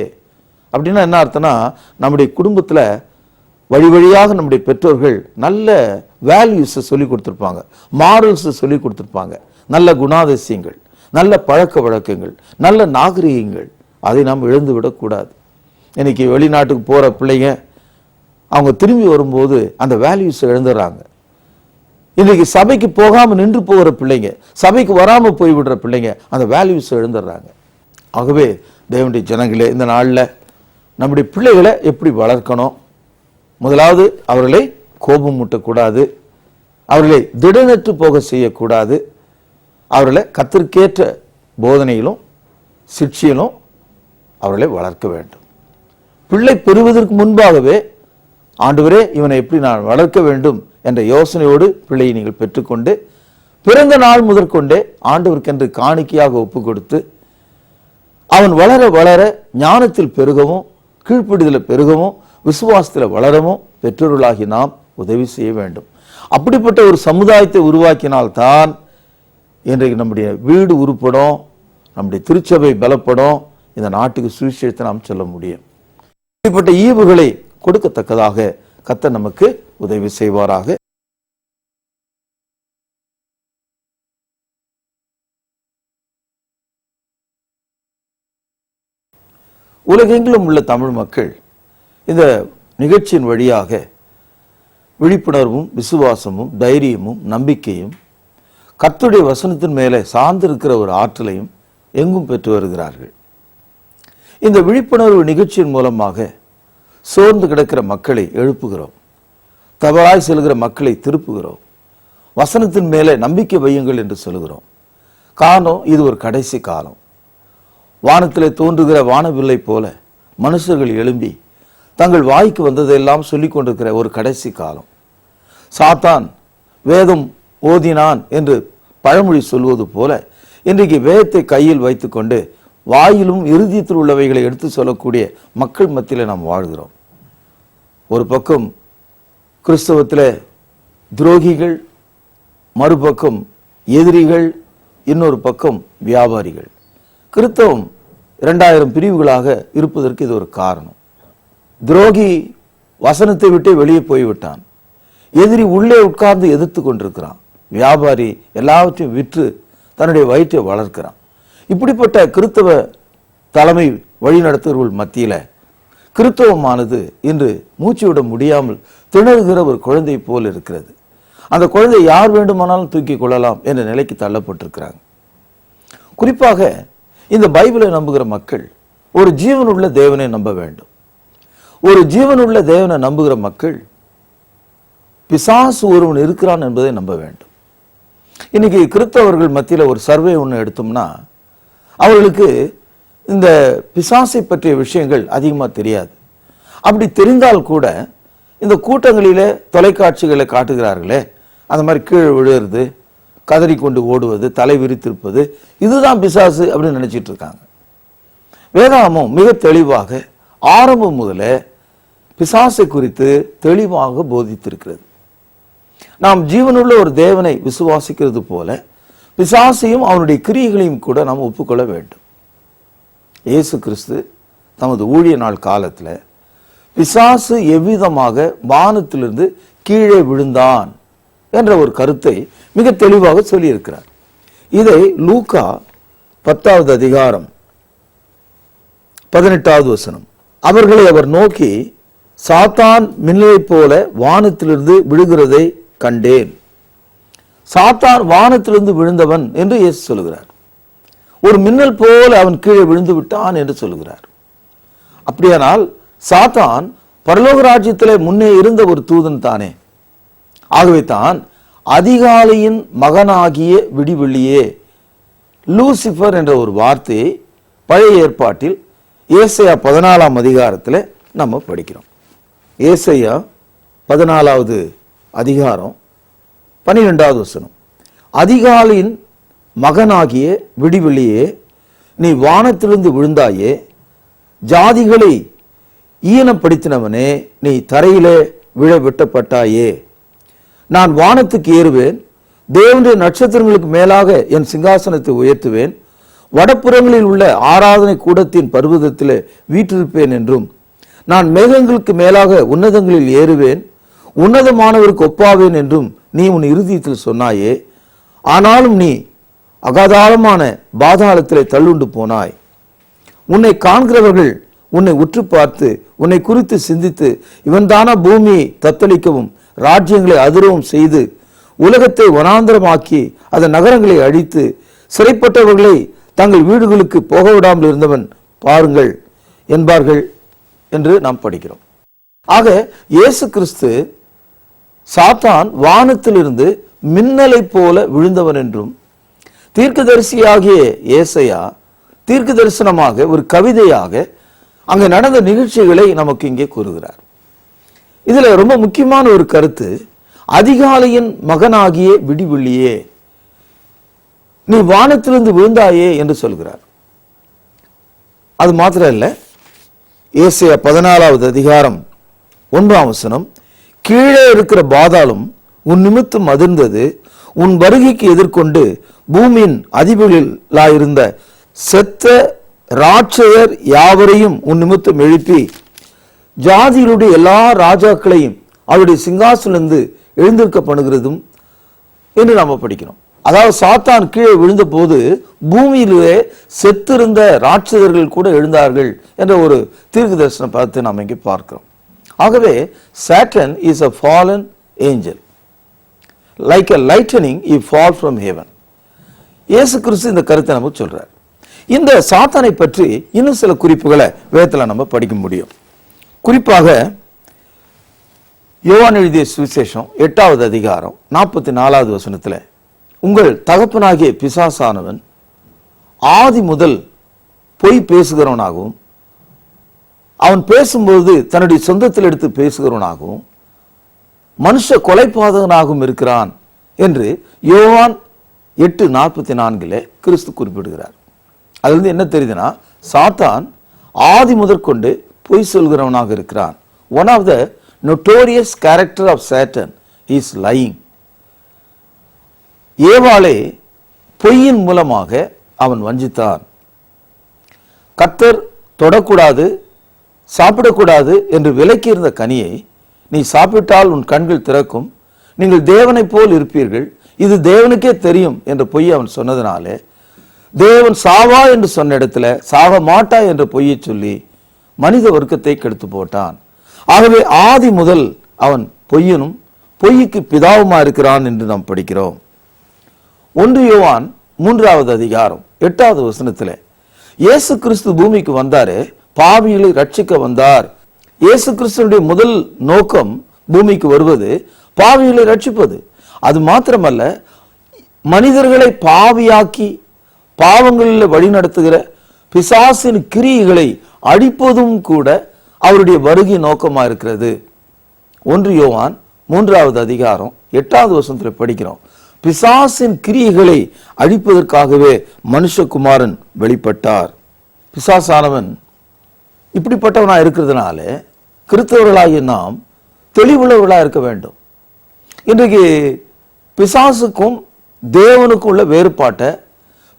S1: அப்படின்னா என்ன அர்த்தம்னா, நம்முடைய குடும்பத்துல வழி வழியாக நம்முடைய பெற்றோர்கள் நல்ல வேல்யூஸ் சொல்லி கொடுத்திருப்பாங்க, மாரல்ஸ் சொல்லி கொடுத்திருப்பாங்க, நல்ல குணாதிசயங்கள், நல்ல பழக்க வழக்கங்கள், நல்ல நாகரிகங்கள். அதை நாம் இழந்து விடக்கூடாது. இன்னைக்கு வெளிநாட்டுக்கு போற பிள்ளைங்க அவங்க திரும்பி வரும்போது அந்த வேல்யூஸ் இழந்துடுறாங்க. இன்னைக்கு சபைக்கு போகாம நின்று போகிற பிள்ளைங்க, சபைக்கு வராம போய்விடுற பிள்ளைங்க அந்த வேல்யூஸ் இழந்துடுறாங்க. ஆகவே தேவனுடைய ஜனங்களே, இந்த நாளில் நம்முடைய பிள்ளைகளை எப்படி வளர்க்கணும்? முதலாவது, அவர்களை கோபம் மூட்டக்கூடாது, அவர்களை திடனற்று போக செய்யக்கூடாது, அவர்களை கர்த்தருக்கேற்ற போதனையிலும் சிக்ஷையிலும் அவர்களை வளர்க்க வேண்டும். பிள்ளை பெறுவதற்கு முன்பாகவே ஆண்டவரே இவனை எப்படி நான் வளர்க்க வேண்டும் என்ற யோசனையோடு பிள்ளையை நீங்கள் பெற்றுக்கொண்டு பிறந்த நாள் முதற்கொண்டே ஆண்டவருக்கென்று காணிக்கையாக ஒப்பு கொடுத்து அவன் வளர வளர ஞானத்தில் பெருகவும் கீழ்ப்படிதலில் பெருகவும் விசுவாசத்தில் வளரவும் பெற்றோர்களாகி நாம் உதவி செய்ய வேண்டும். அப்படிப்பட்ட ஒரு சமுதாயத்தை உருவாக்கினால்தான் இன்றைக்கு நம்முடைய வீடு உருப்படும், நம்முடைய திருச்சபை பலப்படும், இந்த நாட்டுக்கு சுவிசேஷத்தை நாம் சொல்ல முடியும். இப்படிப்பட்ட ஈவுகளை கொடுக்கத்தக்கதாக கர்த்தர் நமக்கு உதவி செய்வாராக. உலகெங்கிலும் உள்ள தமிழ் மக்கள் இந்த நிகழ்ச்சியின் வழியாக விழிப்புணர்வும் விசுவாசமும் தைரியமும் நம்பிக்கையும் கர்த்தருடைய வசனத்தின் மேலே சார்ந்திருக்கிற ஒரு ஆற்றலையும் எங்கும் பெற்று வருகிறார்கள். இந்த விழிப்புணர்வு நிகழ்ச்சியின் மூலமாக சோர்ந்து கிடக்கிற மக்களை எழுப்புகிறோம், தவறாய் செல்கிற மக்களை திருப்புகிறோம், வசனத்தின் மேலே நம்பிக்கை வையுங்கள் என்று சொல்கிறோம். காரணம், இது ஒரு கடைசி காலம். வானத்திலே தோன்றுகிற வானவில்லை போல மனுஷர்கள் எழும்பி தங்கள் வாய்க்கு வந்ததெல்லாம் சொல்லிக் கொண்டிருக்கிற ஒரு கடைசி காலம். சாத்தான் வேதம் ஓதினான் என்று பழமொழி சொல்வது போல இன்றைக்கு வேதத்தை கையில் வைத்துக்கொண்டு வாயிலும் இறுதியத்தில் உள்ளவைகளை எடுத்து சொல்லக்கூடிய மக்கள் மத்தியில் நாம் வாழ்கிறோம். ஒரு பக்கம் கிறிஸ்தவத்தில் துரோகிகள், மறுபக்கம் எதிரிகள், இன்னொரு பக்கம் வியாபாரிகள். கிறிஸ்தவம் 2000 பிரிவுகளாக இருப்பதற்கு இது ஒரு காரணம். துரோகி வசனத்தை விட்டு வெளியே போய்விட்டான், எதிரி உள்ளே உட்கார்ந்து எதிர்த்து கொண்டிருக்கிறான், வியாபாரி எல்லாவற்றையும் விற்று தன்னுடைய வயிற்றை வளர்க்கிறான். இப்படிப்பட்ட கிறிஸ்தவ தலைமை வழிநடத்துவர்கள் மத்தியில கிறிஸ்தவமானது இன்று மூச்சு விட முடியாமல் திணறுகிற ஒரு குழந்தை போல் இருக்கிறது. அந்த குழந்தை யார் வேண்டுமானாலும் தூக்கி கொள்ளலாம் என்ற நிலைக்கு தள்ளப்பட்டிருக்கிறாங்க. குறிப்பாக இந்த பைபிளை நம்புகிற மக்கள் ஒரு ஜீவனுள்ள தேவனை நம்ப வேண்டும். ஒரு ஜீவனுள்ள தேவனை நம்புகிற மக்கள் பிசாசு ஒருவன் இருக்கிறான் என்பதை நம்ப வேண்டும். இன்னைக்கு கிறிஸ்தவர்கள் மத்தியில் ஒரு சர்வே ஒன்று எடுத்தோம்னா அவர்களுக்கு இந்த பிசாசை பற்றிய விஷயங்கள் அதிகமாக தெரியாது. அப்படி தெரிந்தால் கூட இந்த கூட்டங்களிலே தொலைக்காட்சிகளை காட்டுகிறார்களே, அந்த மாதிரி கீழே விழுறது, கதறி கொண்டு ஓடுவது, தலை விரித்திருப்பது, இதுதான் பிசாசு அப்படின்னு நினைச்சிட்டு இருக்காங்க. வேதாகமம் மிக தெளிவாக ஆரம்பம் முதல பிசாசை குறித்து தெளிவாக போதித்திருக்கிறது. நாம் ஜீவனுள்ள ஒரு தேவனை விசுவாசிக்கிறது போல பிசாசையும் அவனுடைய கிரியைகளையும் கூட நாம் ஒப்புக்கொள்ள வேண்டும். இயேசு கிறிஸ்து தமது ஊழிய நாள் காலத்தில் பிசாசு எவ்விதமாக வானத்திலிருந்து கீழே விழுந்தான் என்ற ஒரு கருத்தை மிக தெளிவாக சொல்லியிருக்கிறார். இதை லூக்கா 10வது அதிகாரம் 18வது வசனம், அவர்களை அவர் நோக்கி, சாத்தான் மின்னலைப் போல வானத்திலிருந்து விழுகிறதை கண்டேன். சாத்தான் வானத்திலிருந்து விழுந்தவன் என்று இயேசு சொல்கிறார். ஒரு மின்னல் போல அவன் கீழே விழுந்து விட்டான் என்று சொல்கிறார். அப்படியானால் சாத்தான் பரலோக ராஜ்யத்திலே முன்னே இருந்த ஒரு தூதன் தானே. ஆகவே தான் அதிகாலையின் மகனாகிய விடிவெள்ளியே, லூசிபர் என்ற ஒரு வார்த்தையை பழைய ஏற்பாட்டில் ஏசாயா 14ஆம் அதிகாரத்தில் நம்ம படிக்கிறோம். ஏசாயா 14வது அதிகாரம் 12வது வசனம், அதிகாலையின் மகனாகிய விடிவெள்ளியே, நீ வானத்திலிருந்து விழுந்தாயே, ஜாதிகளை ஈனப்படுத்தினவனே, நீ தரையிலே விழ வெட்டப்பட்டாயே. நான் வானத்துக்கு ஏறுவேன், தேவனுடைய நட்சத்திரங்களுக்கு மேலாக என் சிங்காசனத்தை உயர்த்துவேன், வடப்புறங்களில் உள்ள ஆராதனை கூடத்தின் பர்வதத்திலே வீற்றிருப்பேன் என்றும், நான் மேகங்களுக்கு மேலாக உன்னதங்களில் ஏறுவேன், உன்னதமானவருக்கு ஒப்பாவேன் என்றும் நீ உன் இருதயத்தில் சொன்னாயே. ஆனாலும் நீ அகாதாளமான பாதாளத்திலே தள்ளுண்டு போனாய். உன்னை காண்கிறவர்கள் உன்னை உற்று பார்த்து உன்னை குறித்து சிந்தித்து, இவன்தானா பூமியை தத்தளிக்கவும் ராஜ்யங்களை அதிரவும் செய்து உலகத்தை வனாந்தரமாக்கி அதன் நகரங்களை அழித்து சிறைப்பட்டவர்களை தங்கள் வீடுகளுக்கு போக விடாமல் இருந்தவன் பாருங்கள் என்பார்கள் என்று நாம் படிக்கிறோம். ஆக இயேசு கிறிஸ்து சாத்தான் வானத்திலிருந்து மின்னலை போல விழுந்தவன் என்றும், தீர்க்கதரிசியாகிய ஏசாயா தீர்க்க தரிசனமாக ஒரு கவிதையாக அங்கே நடந்த நிகழ்ச்சிகளை நமக்கு இங்கே கூறுகிறார். இதுல ரொம்ப முக்கியமான ஒரு கருத்து, அதிகாலையின் மகனாகிய விடிவெள்ளியே நீ வானத்திலிருந்து விழுந்தாயே என்று சொல்கிறார். அது மாத்திரம் இல்ல, ஏசாயா 14வது அதிகாரம் 1ஆம் வசனம், கீழே இருக்கிற பாதாளம் உன் நிமித்தம் அதிர்ந்தது, உன் வருகைக்கு எதிர்கொண்டு பூமியின் அதிபதிகளாயிருந்த செத்த ராட்சதர் யாவரையும் உன் நிமித்தம் எழுப்பி ஜாதிகளுடைய எல்லா ராஜாக்களையும் அவருடைய சிங்காசனிலிருந்து எழுந்திருக்க பண்ணுகிறதும் என்று நாம படிக்கிறோம். அதாவது சாத்தான் கீழே விழுந்த போது பூமியிலே செத்திருந்த ராட்சதர்கள் கூட எழுந்தார்கள் என்ற ஒரு தீர்க்க தரிசன பதத்தை நாம் இங்கே பார்க்கிறோம். ஆகவே Satan is a fallen angel, like a lightning he fall from heaven. இயேசு கிறிஸ்து இந்த கருத்தை நமக்கு சொல்றார். இந்த சாத்தானை பற்றி இன்னும் சில குறிப்புகளை வேதத்தில் நம்ம படிக்க முடியும். குறிப்பாக யோவான் எழுதிய சுவிசேஷம் 8வது அதிகாரம் 44வது வசனத்தில், உங்கள் தகப்பனாகிய பிசாசானவன் ஆதி முதல் பொய் பேசுகிறவனாகவும் அவன் பேசும்போது தன்னுடைய சொந்தத்தில் எடுத்து பேசுகிறவனாகவும் மனுஷ கொலைபாதகனாகவும் இருக்கிறான் என்று யோவான் 8:44 கிறிஸ்து குறிப்பிடுகிறார். அதிலிருந்து என்ன தெரியுதுன்னா, சாத்தான் ஆதி முதற்கொண்டு பொய் சொல்கிறவனாக இருக்கிறான். One of the notorious character of Satan is lying. ஏவாளை பொய்யின் மூலமாக அவன் வஞ்சித்தான். கர்த்தர் தொடக்கூடாது, சாப்பிடக்கூடாது என்று விலக்கியிருந்த கனியை நீ சாப்பிட்டால் உன் கண்கள் திறக்கும், நீங்கள் தேவனை போல் இருப்பீர்கள், இது தேவனுக்கே தெரியும் என்ற பொய் அவன் சொன்னதினாலே தேவன் சாவா என்று சொன்ன இடத்துல சாக மாட்டா என்ற பொய்யை சொல்லி மனித வர்க்கத்தை கெடுத்து போட்டான். ஆகவே ஆதி முதல் அவன் பொய்யனும் பொய்க்கு பிதாவுமா இருக்கிறான் என்று நாம் படிக்கிறோம். 1 யோவான் 3வது அதிகாரம் 8வது வசனத்தில், இயேசு கிறிஸ்து பூமிக்கு வந்தாரே, பாவிகளை ரட்சிக்க வந்தார். இயேசு கிறிஸ்துடைய முதல் நோக்கம் பூமிக்கு வருவது பாவிகளை ரட்சிப்பது. அது மாத்திரமல்ல, மனிதர்களை பாவியாக்கி பாவங்களில் வழி நடத்துகிற பிசாசின் கிரியைகளை அழிப்பதும் கூட அவருடைய வருகை நோக்கமா இருக்கிறது. 1 யோவான் 3வது அதிகாரம் 8வது வசனத்தில் படிக்கிறோம், பிசாசின் கிரியைகளை அழிப்பதற்காகவே மனுஷகுமாரன் வெளிப்பட்டார். பிசாசானவன் இப்படிப்பட்டவனா இருக்கிறதுனால கிறிஸ்தவர்களாகிய நாம் தெளிவுள்ளவர்களா இருக்க வேண்டும். இன்றைக்கு பிசாசுக்கும் தேவனுக்கும் உள்ள வேறுபாட்டை,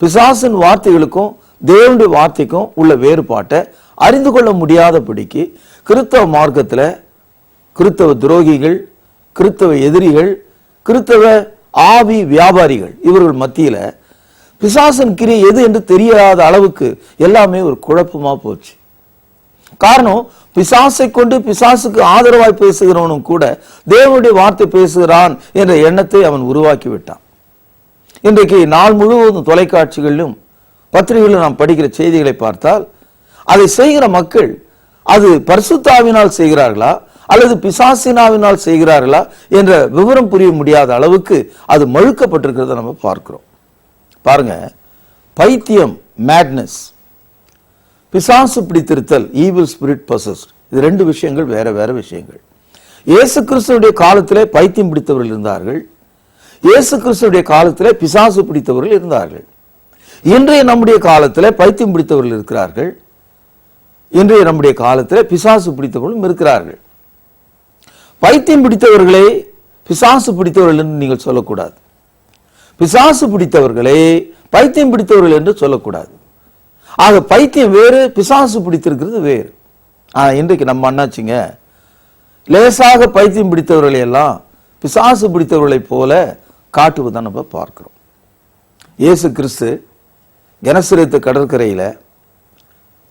S1: பிசாசின் வார்த்தைகளுக்கும் தேவனுடைய வார்த்தைக்கும் உள்ள வேறுபாட்டை அறிந்து கொள்ள முடியாதபடிக்கு கிறிஸ்தவ மார்க்கத்தில் கிறிஸ்தவ துரோகிகள், கிறிஸ்தவ எதிரிகள், கிறிஸ்தவ ஆவி வியாபாரிகள் இவர்கள் மத்தியில் பிசாசின் கிரியை எது என்று தெரியாத அளவுக்கு எல்லாமே ஒரு குழப்பமா போச்சு. காரணம், பிசாசை கொண்டு பிசாசுக்கு ஆதரவாய் பேசுகிறவனும் கூட தேவனுடைய வார்த்தை பேசுகிறான் என்ற எண்ணத்தை அவன் உருவாக்கி விட்டான். இன்றைக்கு நாள் முழுவதும் தொலைக்காட்சிகளிலும் பத்திரிகைகளிலும் நாம் படிக்கிற செய்திகளை பார்த்தால் அதை செய்கிற மக்கள் அது பரிசுத்தாவினால் செய்கிறார்களா அல்லது பிசாசினாவினால் செய்கிறார்களா என்ற விவரம் புரிய முடியாத அளவுக்கு அது மழுக்கப்பட்டிருக்கிறத நம்ம பார்க்கிறோம். பாருங்க, பைத்தியம் மேட்னஸ், பிசாசு பிடித்திருத்தல் ஈவில் ஸ்பிரிட் பொசஸ்ட், இது 2 விஷயங்கள், வேற வேற விஷயங்கள். இயேசு கிறிஸ்துவுடைய காலத்திலே பைத்தியம் பிடித்தவர்கள் இருந்தார்கள், இயேசு கிறிஸ்துவுடைய காலத்திலே பிசாசு பிடித்தவர்கள் இருந்தார்கள். இன்றைய நம்முடைய காலத்திலே பைத்தியம் பிடித்தவர்கள் இருக்கிறார்கள், இன்றைய நம்முடைய காலத்திலே பிசாசு பிடித்தவர்களும் இருக்கிறார்கள். பைத்தியம் பிடித்தவர்களை பிசாசு பிடித்தவர்கள் என்று நீங்கள் சொல்லக்கூடாது. பிசாசு பிடித்தவர்களே பைத்தியம் பிடித்தவர்கள் என்று சொல்லக்கூடாது. ஆக பைத்தியம் வேறு, பிசாசு பிடித்திருக்கிறது வேறு. இன்றைக்கு நம்ம அண்ணாச்சிங்க லேசாக பைத்தியம் பிடித்தவர்களை எல்லாம் பிசாசு பிடித்தவர்களை போல காட்டுவதை நம்ம பார்க்கிறோம். இயேசு கிறிஸ்து கெனசரேத்து கடற்கரையில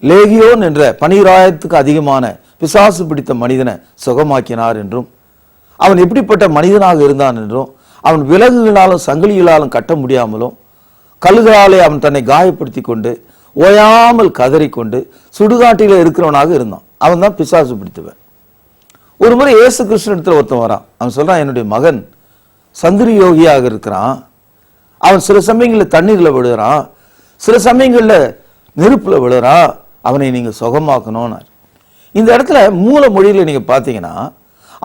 S1: லேகியோன் என்ற 12,000க்கு அதிகமான பிசாசு பிடித்த மனிதனை சுகமாக்கினார் என்றும், அவன் எப்படிப்பட்ட மனிதனாக இருந்தான் என்றும், அவன் விலங்குகளாலும் சங்கிலிகளாலும் கட்ட முடியாமலும் கல்லுகளாலே அவன் தன்னை காயப்படுத்தி கொண்டு ஓயாமல் கதறிக்கொண்டு சுடுகாட்டில இருக்கிறவனாக இருந்தான். அவன் தான் பிசாசு பிடித்தவன். ஒரு முறை இயேசு கிறிஸ்துவிடத்தில் ஒருத்தன் வரான். அவன் சொல்றான், என்னுடைய மகன் சந்திரி யோகியாக இருக்கிறான். அவன் சில சமயங்களில் தண்ணீர்ல விழுறான், சில சமயங்கள்ல நெருப்புல விழுறான். அவனை நீங்க சுகமாக்கணும். இந்த இடத்துல மூல மொழியில நீங்க பாத்தீங்கன்னா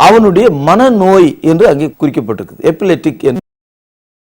S1: அவனுடைய மனநோய் என்று அங்கே குறிக்கப்பட்டிருக்குது. எபிலெட்டிக்